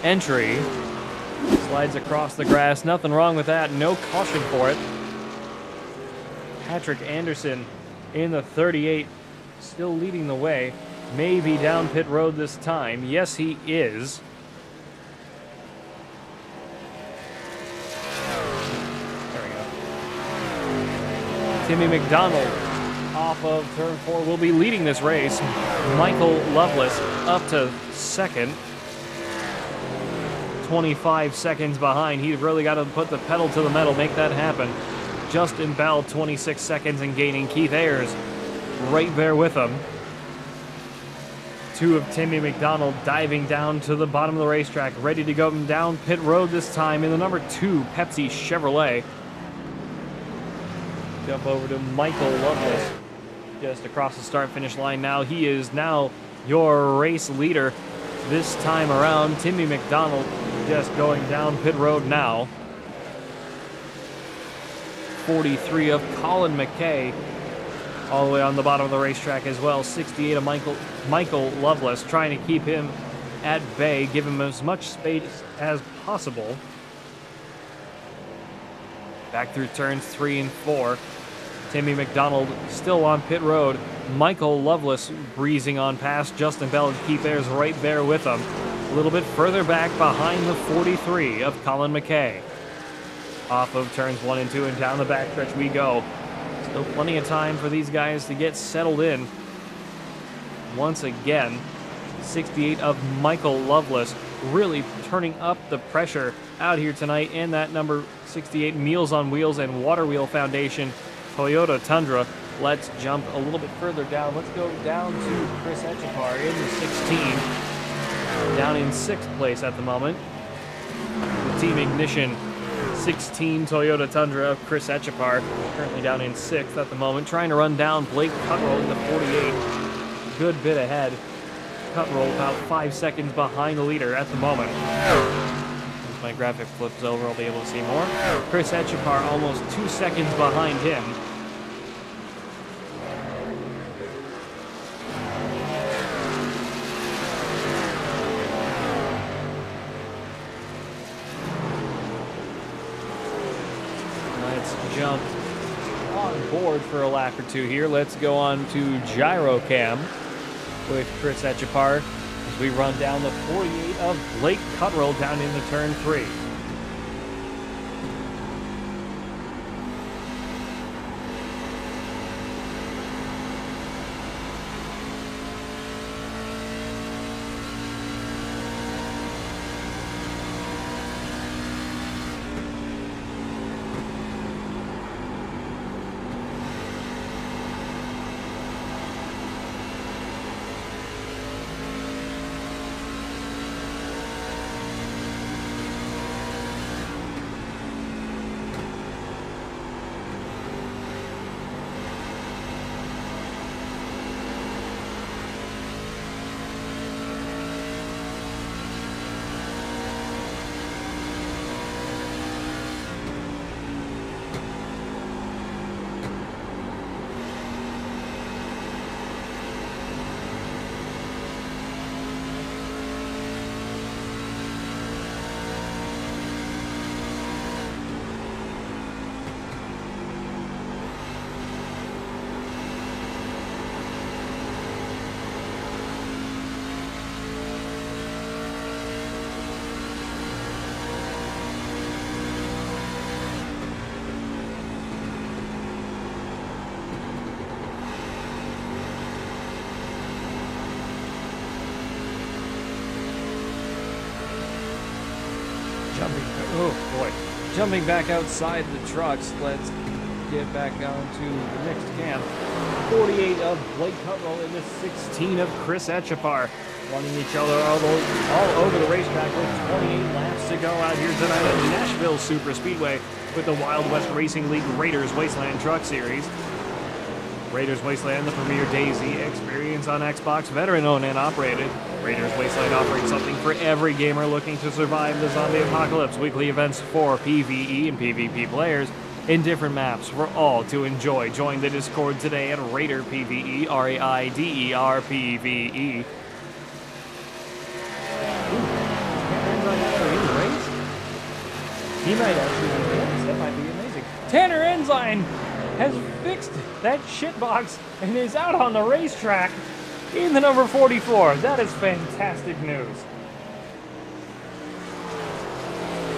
entry. Slides across the grass. Nothing wrong with that. No caution for it. Patrick Anderson in the 38, still leading the way. Maybe down pit road this time. Yes, he is. There we go. Timmy McDonald off of turn 4 will be leading this race. Michael Lovelace up to second. 25 seconds behind. He's really got to put the pedal to the metal, make that happen. Justin Bell, 26 seconds and gaining. Keith Ayers right there with him. 2 of Timmy McDonald diving down to the bottom of the racetrack, ready to go down pit road this time in the number 2 Pepsi Chevrolet. Jump over to Michael Lovelace just across the start-finish line now. He is now your race leader this time around. Timmy McDonald just going down pit road now. 43 of Colin McKay all the way on the bottom of the racetrack as well. 68 of Michael Lovelace, trying to keep him at bay, give him as much space as possible. Back through turns 3 and 4. Timmy McDonald still on pit road. Michael Lovelace breezing on past. Justin Bell and Keith Ayers right there with him. A little bit further back behind the 43 of Colin McKay. Off of turns 1 and 2 and down the backstretch we go. Still plenty of time for these guys to get settled in. Once again, 68 of Michael Lovelace really turning up the pressure out here tonight in that number 68 Meals on Wheels and Water Wheel Foundation Toyota Tundra. Let's jump a little bit further down. Let's go down to Chris Etchepar in the 16. Down in 6th place at the moment. The Team Ignition 16 Toyota Tundra of Chris Etchepar, currently down in 6th at the moment, trying to run down Blake Cottrell in the 48. Good bit ahead. Cottrell about 5 seconds behind the leader at the moment. As my graphic flips over, I'll be able to see more. Chris Etchepar almost 2 seconds behind him. Jump on board for a lap or two here. Let's go on to Gyrocam with Chris Etchepar as we run down the 48 of Blake Cuttrell down into turn 3. Jumping back outside the trucks, let's get back onto the next camp. 48 of Blake Cuttrell and the 16 of Chris Etchepar, running each other all over the racetrack with 28 laps to go out here tonight at Nashville Super Speedway with the Wild West Racing League Raiders Wasteland Truck Series. Raiders Wasteland, the premier Daisy experience on Xbox, veteran-owned and operated. Raiders Wasteland offering something for every gamer looking to survive the zombie apocalypse. Weekly events for PvE and PvP players in different maps for all to enjoy. Join the Discord today at Raider PvE, RAIDER PvE. He might actually be famous. That might be amazing. Tanner Ensign has fixed that shitbox and is out on the racetrack in the number 44. That is fantastic news.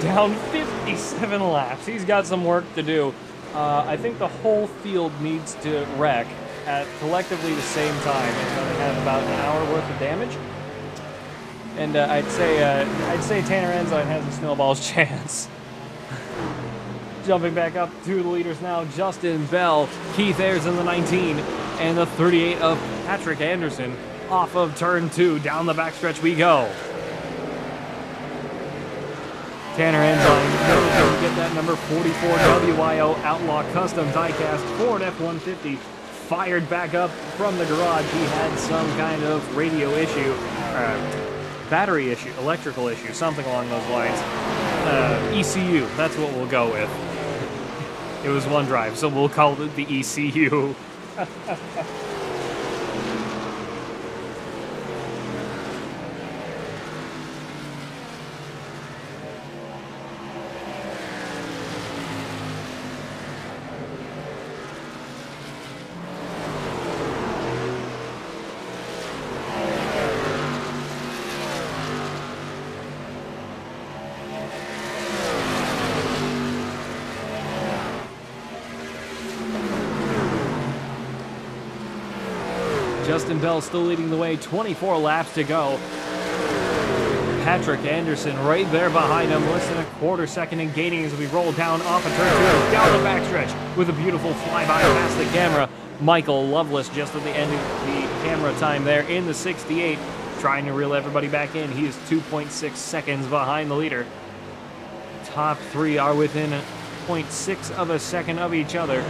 Down 57 laps. He's got some work to do. I think the whole field needs to wreck at collectively the same time. It's going to have about an hour worth of damage. And I'd say Tanner Ensign has a snowball's chance. Jumping back up to the leaders now, Justin Bell, Keith Ayers in the 19, and the 38 of Patrick Anderson off of turn 2. Down the backstretch we go. Tanner Ensign goes to get that number 44 WIO Outlaw Custom Diecast Ford F-150 fired back up from the garage. He had some kind of radio issue, battery issue, electrical issue, something along those lines. ECU, that's what we'll go with. It was one drive, so we'll call it the ECU. Justin Bell still leading the way, 24 laps to go. Patrick Anderson right there behind him, less than a quarter second in gaining as we roll down off of turn 2, down the backstretch with a beautiful flyby past the camera. Michael Loveless just at the end of the camera time there in the 68, trying to reel everybody back in. He is 2.6 seconds behind the leader. Top 3 are within 0.6 of a second of each other.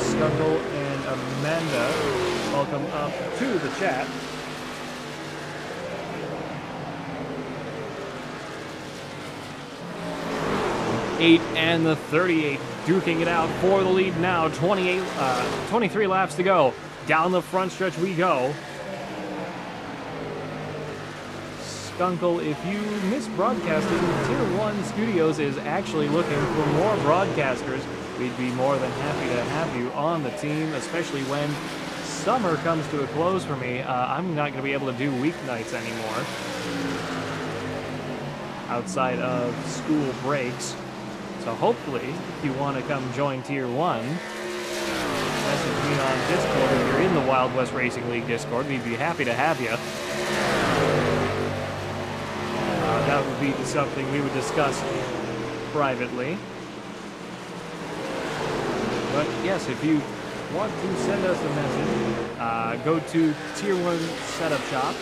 Scuttle and Amanda, welcome up to the chat. Eight and the 38 duking it out for the lead now. 23 laps to go. Down the front stretch we go. Skunkle, if you miss broadcasting, Tier 1 Studios is actually looking for more broadcasters. We'd be more than happy to have you on the team, especially when summer comes to a close for me. I'm not going to be able to do weeknights anymore outside of school breaks. So hopefully, if you want to come join Tier 1, message me on Discord if you're in the Wild West Racing League Discord. We'd be happy to have you. That would be something we would discuss privately. But yes, if you want to send us a message, go to Tier 1 Setup Shop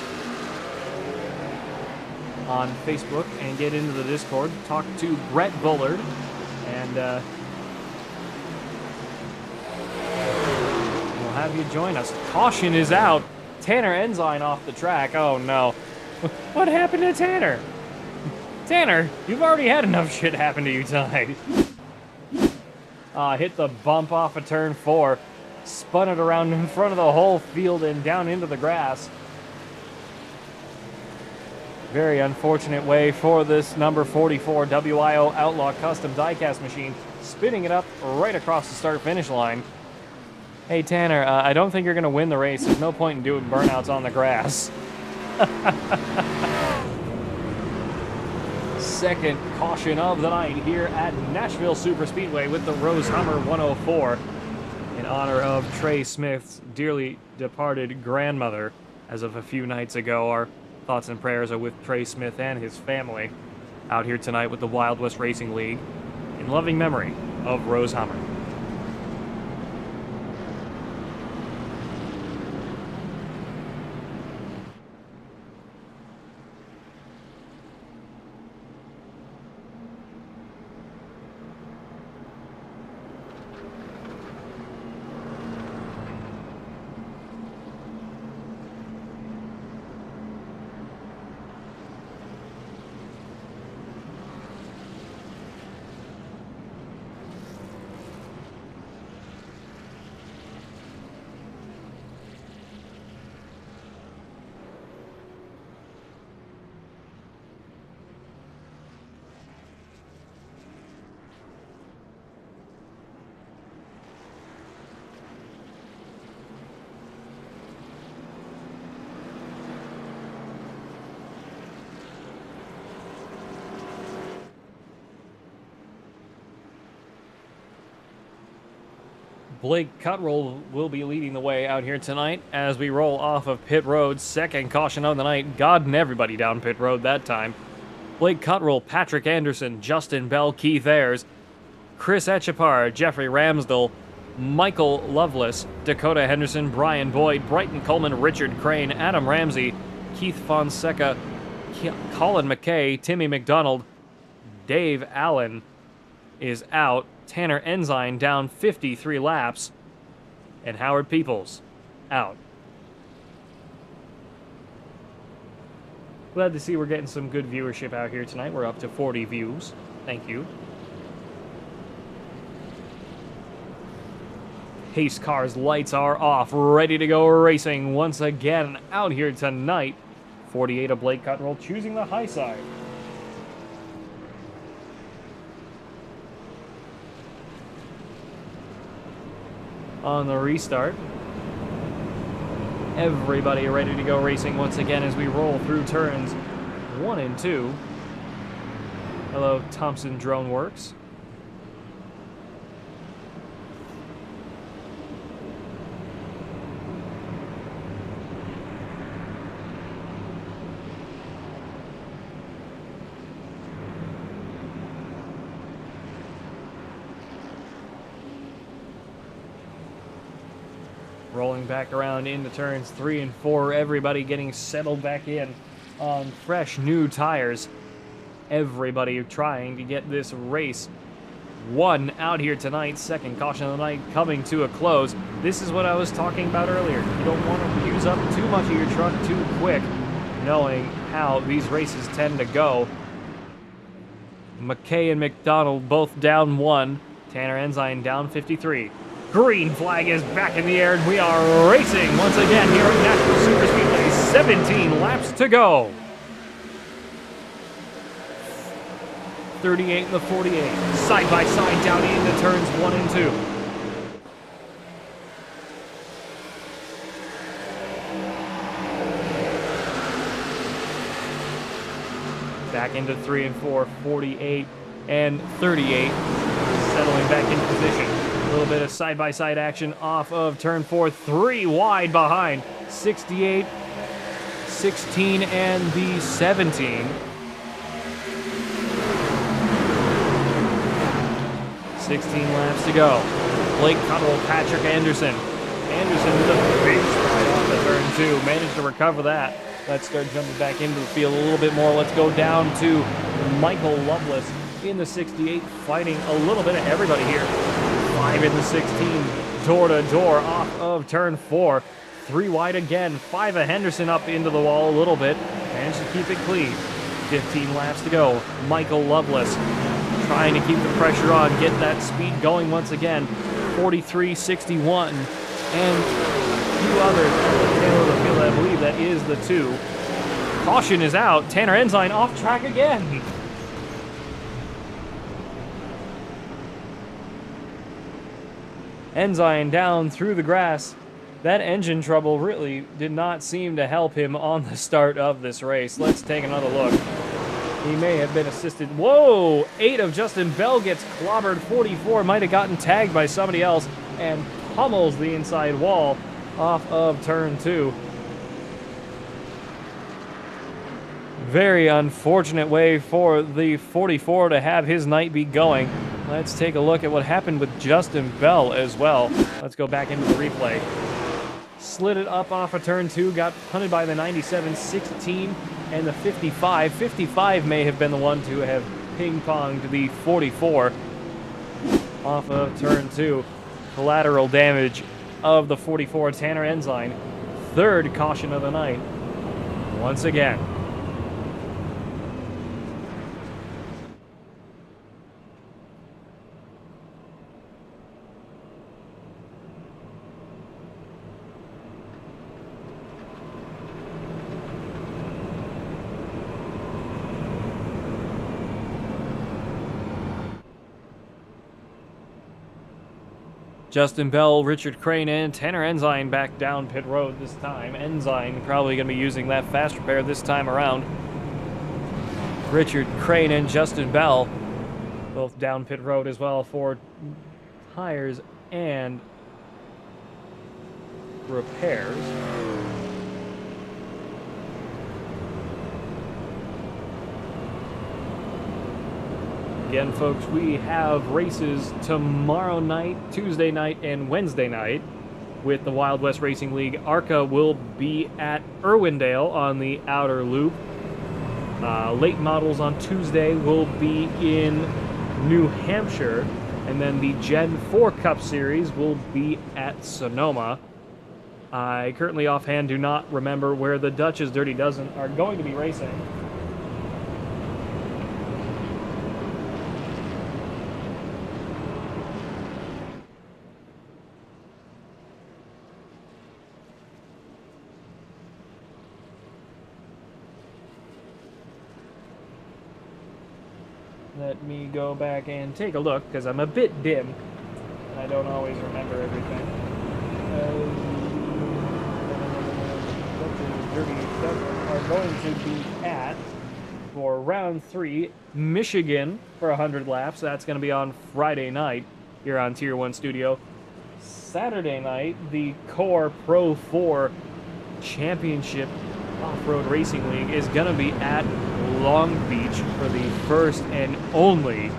on Facebook and get into the Discord. Talk to Brett Bullard, and we'll have you join us. Caution is out. Tanner Ensign off the track. Oh no. What happened to Tanner? Tanner, you've already had enough shit happen to you tonight. Hit the bump off of turn 4. Spun it around in front of the whole field and down into the grass. Very unfortunate way for this number 44 WIO Outlaw Custom Diecast machine, spinning it up right across the start-finish line. Hey Tanner, I don't think you're going to win the race. There's no point in doing burnouts on the grass. Second caution of the night here at Nashville Superspeedway with the Rose Hummer 104 in honor of Trey Smith's dearly departed grandmother. As of a few nights ago, our thoughts and prayers are with Trey Smith and his family out here tonight with the Wild West Racing League in loving memory of Rose Hummer. Blake Cuttrell will be leading the way out here tonight as we roll off of pit road. Second caution of the night. God and everybody down pit road that time. Blake Cuttrell, Patrick Anderson, Justin Bell, Keith Ayers, Chris Etchepar, Jeffrey Ramsdell, Michael Lovelace, Dakota Henderson, Brian Boyd, Brighton Coleman, Richard Crane, Adam Ramsey, Keith Fonseca, Colin McKay, Timmy McDonald, Dave Allen is out. Tanner Ensign down 53 laps, and Howard Peoples out. Glad to see we're getting some good viewership out here tonight. We're up to 40 views. Thank you. Pace Car's lights are off, ready to go racing once again out here tonight. 48 of Blake Cuttrell choosing the high side. On the restart, everybody ready to go racing once again as we roll through turns 1 and 2. Hello, Thompson Drone Works. Rolling back around into turns 3 and 4, everybody getting settled back in on fresh new tires. Everybody trying to get this race won out here tonight. Second caution of the night coming to a close. This is what I was talking about earlier. You don't want to use up too much of your truck too quick, knowing how these races tend to go. McKay and McDonald both down 1. Tanner Ensign down 53. Green flag is back in the air, and we are racing once again here at Nashville Superspeedway. 17 laps to go. 38 and the 48. Side by side down into turns 1 and 2. Back into 3 and 4, 48 and 38. Settling back into position. A little bit of side-by-side action off of turn 4. 3 wide behind. 68, 16, and the 17. 16 laps to go. Blake Cottrell, Patrick Anderson. Anderson with a big stride off of turn 2. Managed to recover that. Let's start jumping back into the field a little bit more. Let's go down to Michael Lovelace in the 68, fighting a little bit of everybody here. 5 in the 16, door to door off of turn 4. 3 wide again. 5 of Henderson up into the wall a little bit. Managed to keep it clean. 15 laps to go. Michael Lovelace trying to keep the pressure on, get that speed going once again. 43, 61, and a few others at the tail of the field. I believe that is the 2. Caution is out. Tanner Ensign off track again. Ensign down through the grass. That engine trouble really did not seem to help him on the start of this race. Let's take another look. He may have been assisted. Whoa! 8 of Justin Bell gets clobbered. 44 might have gotten tagged by somebody else and pummels the inside wall off of turn 2. Very unfortunate way for the 44 to have his night be going. Let's take a look at what happened with Justin Bell as well. Let's go back into the replay. Slid it up off of turn 2, got punted by the 97, 16, and the 55. 55 may have been the one to have ping-ponged the 44 off of turn 2. Collateral damage of the 44, Tanner Ensign. 3rd caution of the night. Once again. Justin Bell, Richard Crane, and Tanner Ensign back down pit road this time. Ensign probably going to be using that fast repair this time around. Richard Crane and Justin Bell both down pit road as well for tires and repairs. Again, folks, we have races tomorrow night, Tuesday night, and Wednesday night with the Wild West Racing League. ARCA will be at Irwindale on the outer loop. Late models on Tuesday will be in New Hampshire. And then the Gen 4 Cup Series will be at Sonoma. I currently offhand do not remember where the Dutch's Dirty Dozen are going to be racing. Let me go back and take a look, because I'm a bit dim, and I don't always remember everything. Dirty Dozen are going to be at, for round 3, Michigan for 100 laps. That's going to be on Friday night here on Tier 1 Studio. Saturday night, the Core Pro 4 Championship Off-Road Racing League is going to be at Long Beach for the first and only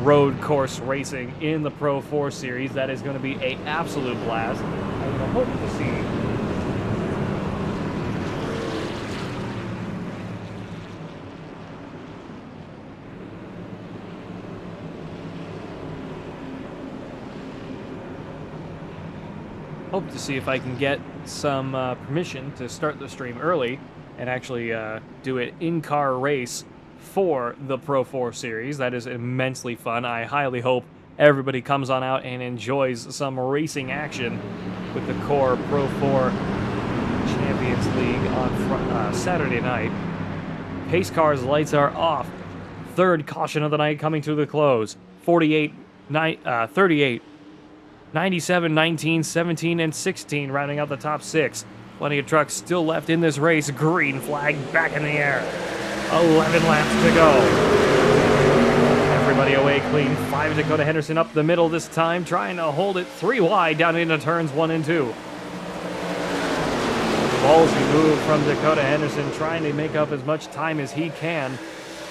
road course racing in the Pro 4 series. That is going to be an absolute blast. I hope to see if I can get some permission to start the stream early and actually do an in-car race for the Pro 4 series. That is immensely fun. I highly hope everybody comes on out and enjoys some racing action with the Core Pro 4 Champions League on Saturday night. Pace cars lights are off Third caution of the night coming to the close. 38, 38, 97, 19, 17, and 16 rounding out the top 6. Plenty of trucks still left in this race. Green flag back in the air. 11 laps to go. Everybody away clean. 5 Dakota Henderson up the middle this time, trying to hold it 3 wide down into turns 1 and 2. Ballsy move from Dakota Henderson, trying to make up as much time as he can.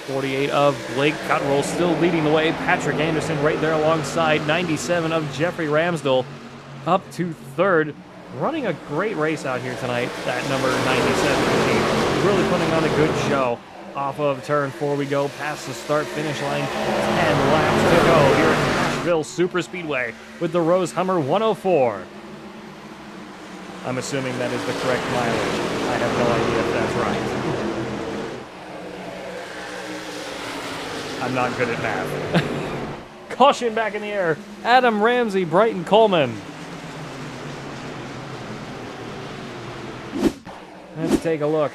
48 of Blake Cottrell still leading the way. Patrick Anderson right there alongside. 97 of Jeffrey Ramsdell up to third. Running a great race out here tonight, that number 97 team. Really putting on a good show. Off of turn 4 we go, past the start-finish line. 10 laps to go here at Nashville Super Speedway with the Rose Hummer 104. I'm assuming that is the correct mileage. I have no idea if that's right. I'm not good at math. Caution back in the air. Adam Ramsey, Brighton Coleman. Let's take a look.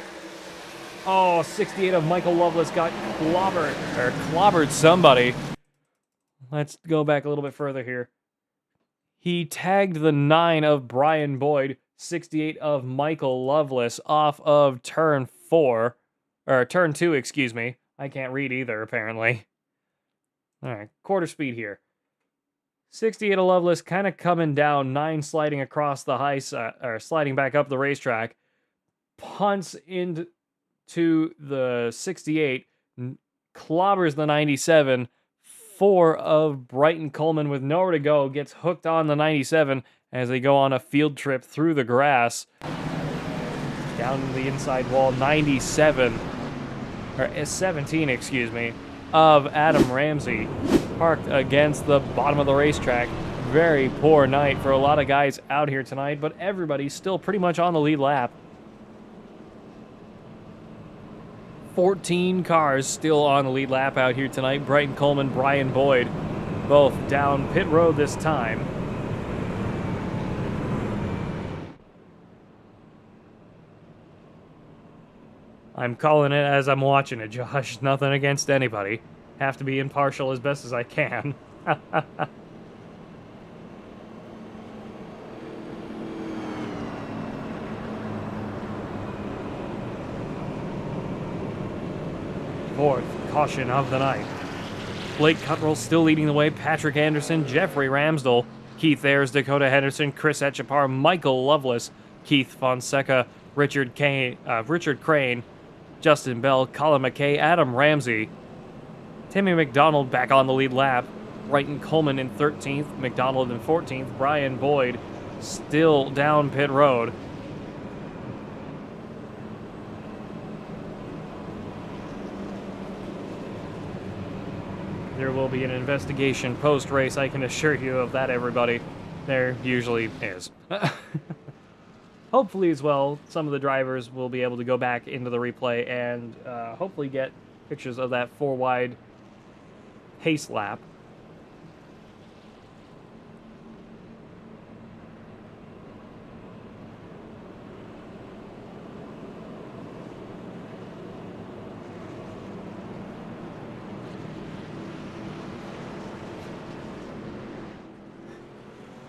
Oh, 68 of Michael Loveless got clobbered somebody. Let's go back a little bit further here. He tagged the 9 of Brian Boyd. 68 of Michael Loveless off of turn 2, excuse me. I can't read either, apparently. All right, quarter speed here. 68 of Loveless kind of coming down, 9 sliding across the sliding back up the racetrack. Punts into the 68, clobbers the 97. 4 of Brighton Coleman with nowhere to go gets hooked on the 97 as they go on a field trip through the grass. Down the inside wall, 17, excuse me, of Adam Ramsey parked against the bottom of the racetrack. Very poor night for a lot of guys out here tonight, but everybody's still pretty much on the lead lap. 14 cars still on the lead lap out here tonight. Brighton Coleman, Brian Boyd, both down pit road this time. I'm calling it as I'm watching it, Josh. Nothing against anybody. Have to be impartial as best as I can. Fourth caution of the night. Blake Cottrell still leading the way. Patrick Anderson, Jeffrey Ramsdell, Keith Ayers, Dakota Henderson, Chris Etchapar, Michael Loveless, Keith Fonseca, Richard Crane, Justin Bell, Colin McKay, Adam Ramsey, Timmy McDonald back on the lead lap. Brighton Coleman in 13th, McDonald in 14th, Brian Boyd still down pit road. There will be an investigation post-race, I can assure you of that, everybody. There usually is. Hopefully as well, some of the drivers will be able to go back into the replay and hopefully get pictures of that 4-wide pace lap.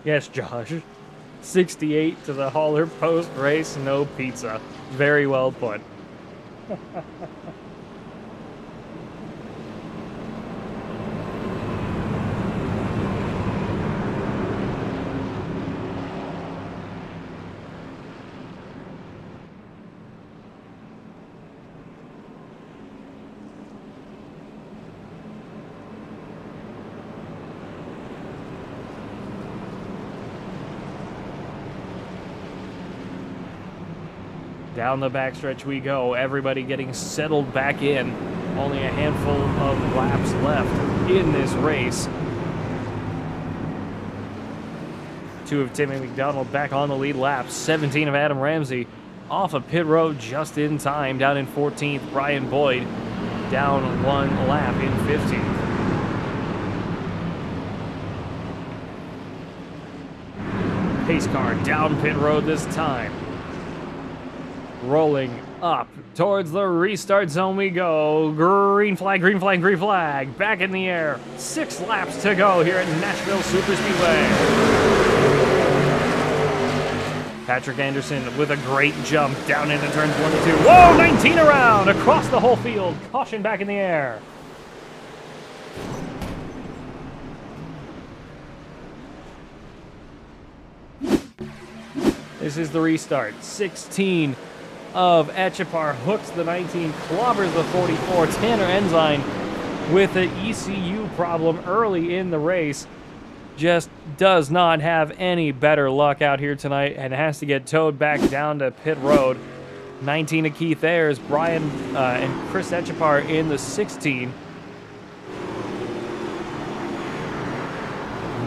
Yes, Josh. 68 to the hauler post-race, no pizza. Very well put. Down the backstretch we go, everybody getting settled back in. Only a handful of laps left in this race. 2 of Timmy McDonald back on the lead lap. 17 of Adam Ramsey off of pit road just in time. Down in 14th, Brian Boyd down 1 lap in 15th. Pace car down pit road this time. Rolling up towards the restart zone we go. Green flag, green flag, green flag. Back in the air. 6 laps to go here at Nashville Superspeedway. Patrick Anderson with a great jump down into turns 1 and 2. Whoa, 19 around across the whole field. Caution back in the air. This is the restart. 16 of Echepar hooks the 19, clobbers the 44. Tanner Ensign with an ECU problem early in the race. Just does not have any better luck out here tonight and has to get towed back down to pit road. 19 of Keith Ayers, Brian and Chris Echepar in the 16.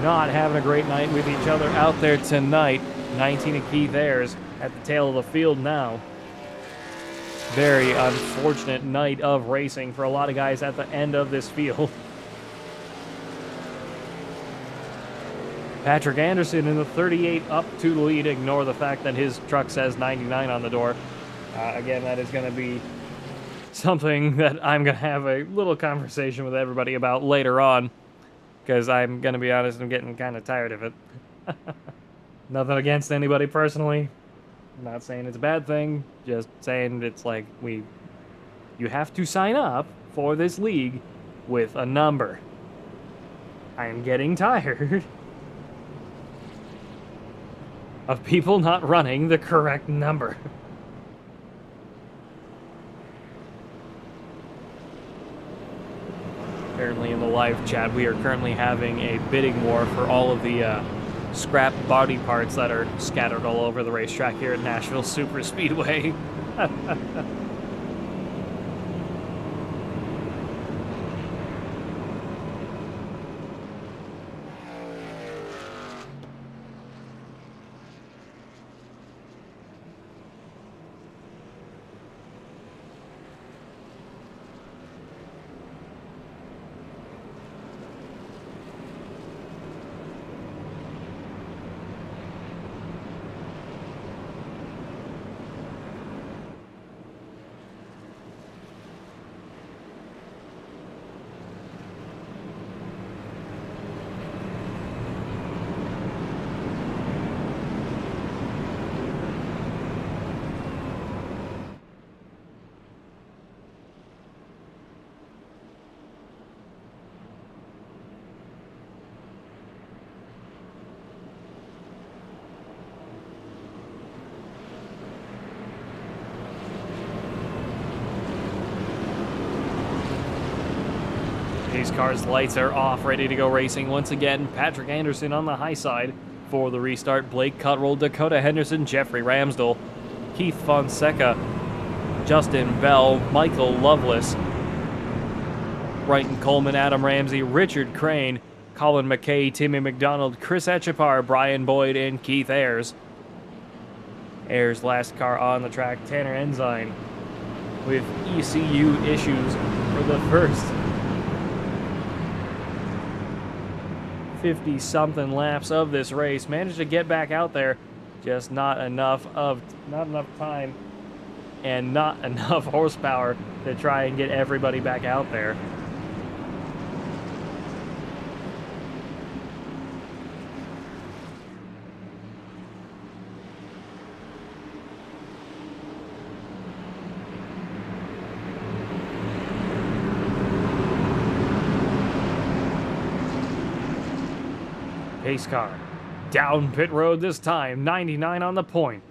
Not having a great night with each other out there tonight. 19 of Keith Ayers at the tail of the field now. Very unfortunate night of racing for a lot of guys at the end of this field. Patrick Anderson in the 38 up to the lead. Ignore the fact that his truck says 99 on the door. Again, that is going to be something that I'm going to have a little conversation with everybody about later on. Because I'm going to be honest, I'm getting kind of tired of it. Nothing against anybody personally. I'm not saying it's a bad thing. Just saying it's like you have to sign up for this league with a number. I am getting tired of people not running the correct number. Apparently in the live chat, we are currently having a bidding war for all of the scrap body parts that are scattered all over the racetrack here at Nashville Superspeedway. Pace car's lights are off, ready to go racing once again. Patrick Anderson on the high side for the restart. Blake Cuttrell, Dakota Henderson, Jeffrey Ramsdell, Keith Fonseca, Justin Bell, Michael Lovelace, Brighton Coleman, Adam Ramsey, Richard Crane, Colin McKay, Timmy McDonald, Chris Echepar, Brian Boyd, and Keith Ayers. Ayers' last car on the track. Tanner Ensign with ECU issues for the first 50-something laps of this race. Managed to get back out there, just not enough time and not enough horsepower to try and get everybody back out there. Pace car down pit road this time, 99 on the point.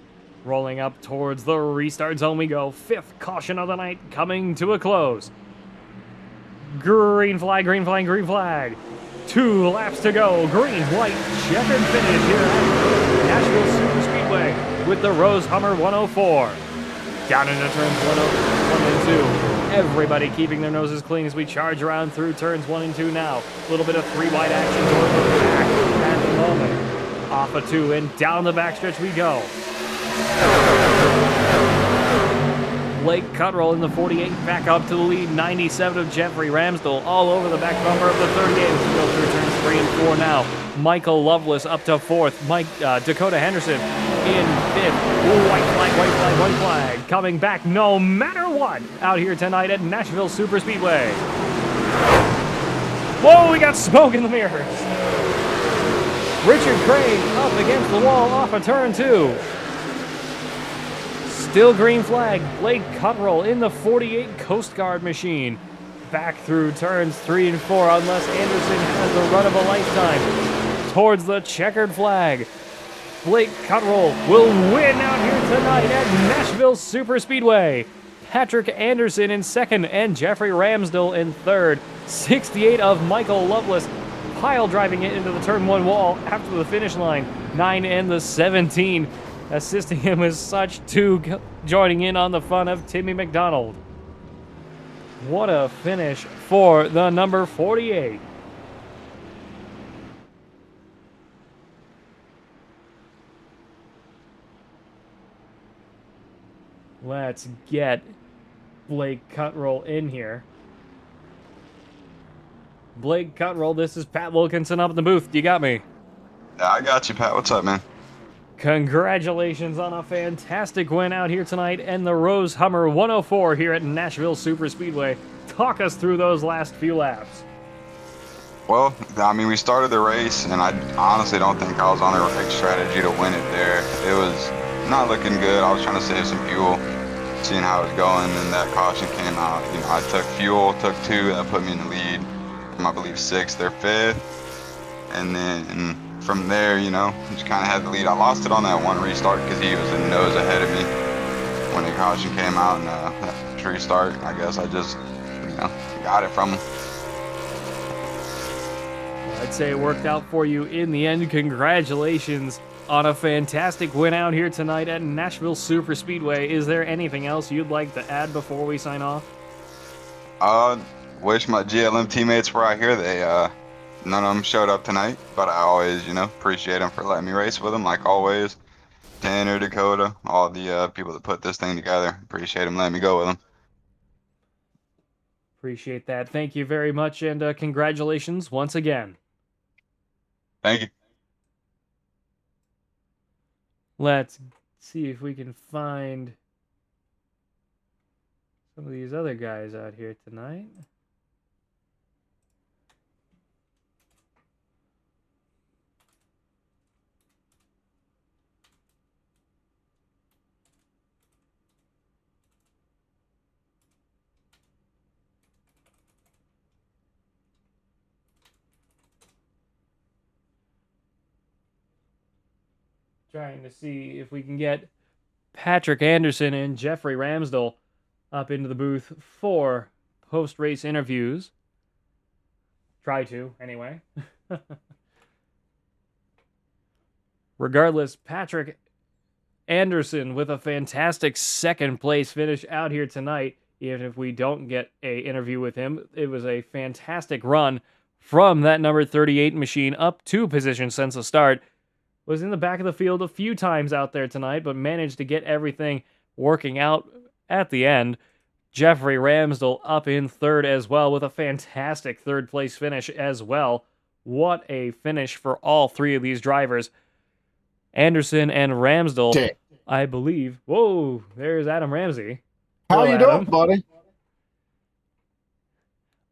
Rolling up towards the restart zone we go. 5th caution of the night coming to a close. Green flag, green flag, green flag. 2 laps to go. Green, white, checkered finish here at Nashville Superspeedway with the Rose Hummer 104. Down into turns 1 and 2. Everybody keeping their noses clean as we charge around through turns 1 and 2 now. A little bit of 3-wide action towards the back at the moment. Off a 2 and down the backstretch we go. Blake Cuttrell in the 48 back up to the lead. 97 of Jeffrey Ramsdell all over the back bumper of the 38 as we go through turns 3 and 4 now. Michael Lovelace up to 4th. Dakota Henderson in 5th. Ooh, white flag. Coming back no matter what out here tonight at Nashville Superspeedway. Whoa, we got smoke in the mirrors. Richard Craig up against the wall off of turn 2. Still green flag. Blake Cuttrell in the 48 Coast Guard machine. Back through turns 3 and 4 unless Anderson has the run of a lifetime. Towards the checkered flag. Blake Cuttrell will win out here tonight at Nashville Superspeedway. Patrick Anderson in 2nd and Jeffrey Ramsdell in 3rd. 68 of Michael Loveless pile driving it into the turn 1 wall after the finish line. 9 and the 17 assisting him as such, 2 joining in on the fun of Timmy McDonald. What a finish for the number 48. Let's get Blake Cuttrell in here. Blake Cuttrell, this is Pat Wilkinson up in the booth. You got me? Yeah, I got you, Pat. What's up, man? Congratulations on a fantastic win out here tonight and the Rose Hummer 104 here at Nashville Superspeedway. Talk us through those last few laps. Well, I mean, we started the race, and I honestly don't think I was on the right strategy to win it there. It was not looking good. I was trying to save some fuel, seeing how it was going, and that caution came out. You know, I took fuel, took 2, that put me in the lead. I believe 6th or 5th, and then from there, you know, just kind of had the lead. I lost it on that one restart because he was a nose ahead of me when the caution came out, and that restart, I guess I just, you know, got it from him. I'd say it worked out for you in the end. Congratulations on a fantastic win out here tonight at Nashville Superspeedway. Is there anything else you'd like to add before we sign off? Wish my GLM teammates were out here. None of them showed up tonight, but I always, you know, appreciate them for letting me race with them, like always. Tanner, Dakota, all the people that put this thing together. Appreciate them letting me go with them. Appreciate that. Thank you very much, and congratulations once again. Thank you. Let's see if we can find some of these other guys out here tonight. Trying to see if we can get Patrick Anderson and Jeffrey Ramsdell up into the booth for post-race interviews. Try to, anyway. Regardless, Patrick Anderson with a fantastic second-place finish out here tonight. Even if we don't get an interview with him, it was a fantastic run from that number 38 machine up 2 positions since the start. Was in the back of the field a few times out there tonight, but managed to get everything working out at the end. Jeffrey Ramsdell up in 3rd as well with a fantastic 3rd place finish as well. What a finish for all 3 of these drivers. Anderson and Ramsdell, I believe. Whoa, there's Adam Ramsey. How Hello, you doing, Adam. buddy?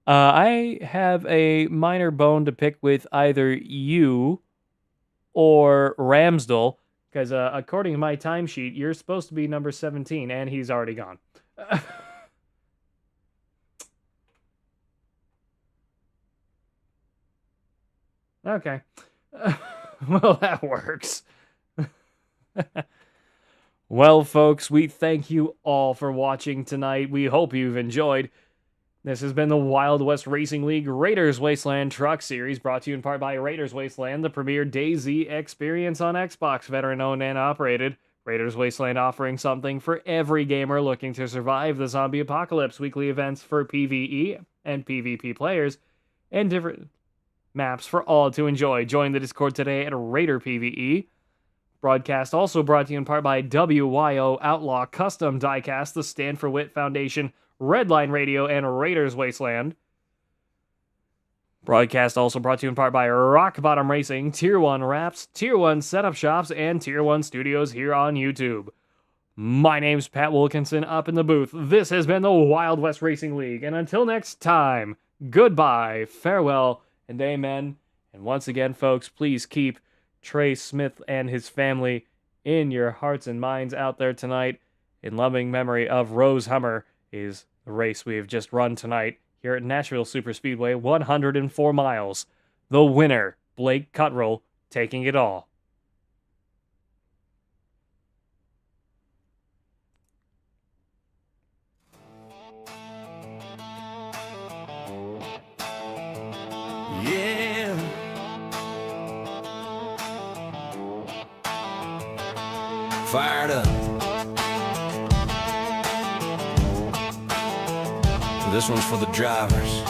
I have a minor bone to pick with either you or Ramsdell, because according to my timesheet, you're supposed to be number 17, and he's already gone. Okay. Well, that works. Well, folks, we thank you all for watching tonight. We hope you've enjoyed. This has been the Wild West Racing League Raiders Wasteland Truck Series, brought to you in part by Raiders Wasteland, the premier DayZ experience on Xbox, veteran-owned and operated. Raiders Wasteland offering something for every gamer looking to survive the zombie apocalypse. Weekly events for PvE and PvP players, and different maps for all to enjoy. Join the Discord today at Raider PvE. Broadcast also brought to you in part by WYO Outlaw Custom Diecast, the Stand for Wit Foundation, Redline Radio, and Raiders Wasteland. Broadcast also brought to you in part by Rock Bottom Racing, Tier 1 Wraps, Tier 1 Setup Shops, and Tier 1 Studios here on YouTube. My name's Pat Wilkinson up in the booth. This has been the Wild West Racing League, and until next time, goodbye, farewell, and amen. And once again, folks, please keep Trey Smith and his family in your hearts and minds out there tonight. In loving memory of Rose Hummer is the race we have just run tonight here at Nashville Superspeedway, 104 miles. The winner, Blake Cuttrell, taking it all. Yeah. Fired up. This one's for the drivers.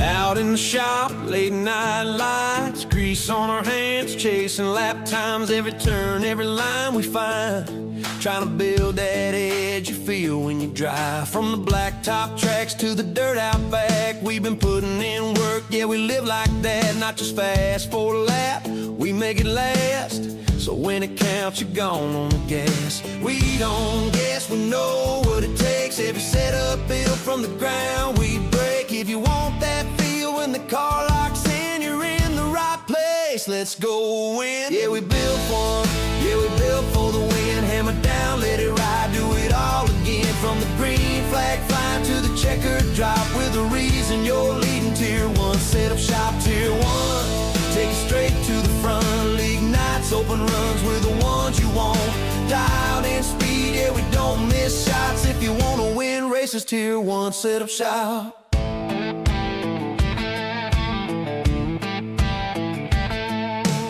Out in the shop, late night lights, grease on our hands, chasing lap times, every turn, every line we find. Trying to build that edge you feel when you drive. From the blacktop tracks to the dirt out back, we've been putting in work, yeah, we live like that. Not just fast for a lap, we make it last. So when it counts, you're gone on the gas. We don't guess, we know what it takes. Every setup built from the ground, we break. If you want that feel when the car locks in, you're in the right place. Let's go win. Yeah, we built for 'em. Yeah, we built for the win. Hammer down, let it ride, do it all again. From the green flag flying to the checkered drop, with a reason you're leading Tier 1. Setup shop Tier 1. Take it straight to the front. League nights, open runs, we're the ones you want. Dialed in speed, yeah, we don't miss shots. If you wanna win races, Tier 1 setup shop.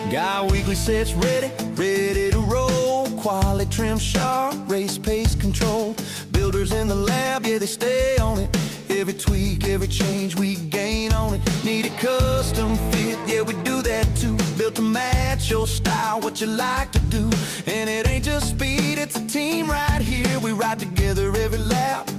Got weekly sets ready, ready to roll. Quality trim sharp, race pace control. Builders in the lab, yeah, they stay on it. Every tweak, every change we gain on it. Need a custom fit, yeah, we do that too. Built to match your style, what you like to do. And it ain't just speed, it's a team right here. We ride together every lap,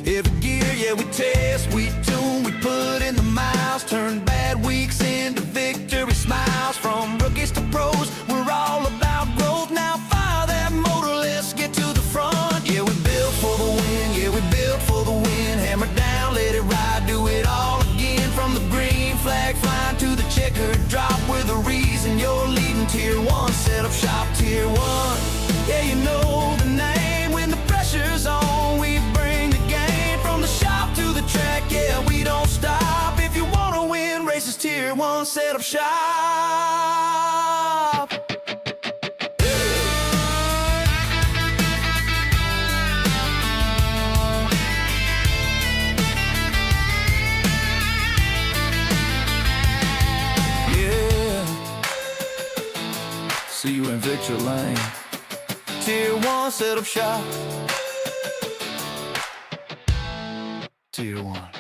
every gear, yeah, we test, we tune, we put in the miles. Turn bad weeks into victory smiles. From rookies to pros, we're all about growth. Now fire that motor, let's get to the front. Yeah, we built for the win, yeah, we built for the win. Hammer down, let it ride, do it all again. From the green flag flying to the checkered drop, we're the reason you're leading Tier 1. Setup shop Tier 1. Yeah, you know the name. When the pressure's on, we bring the game. From the shop to the track, yeah, we don't stop. If you wanna win races, Tier 1 setup shop. See you in Victor Lane. Tier 1 setup shop. Tier 1.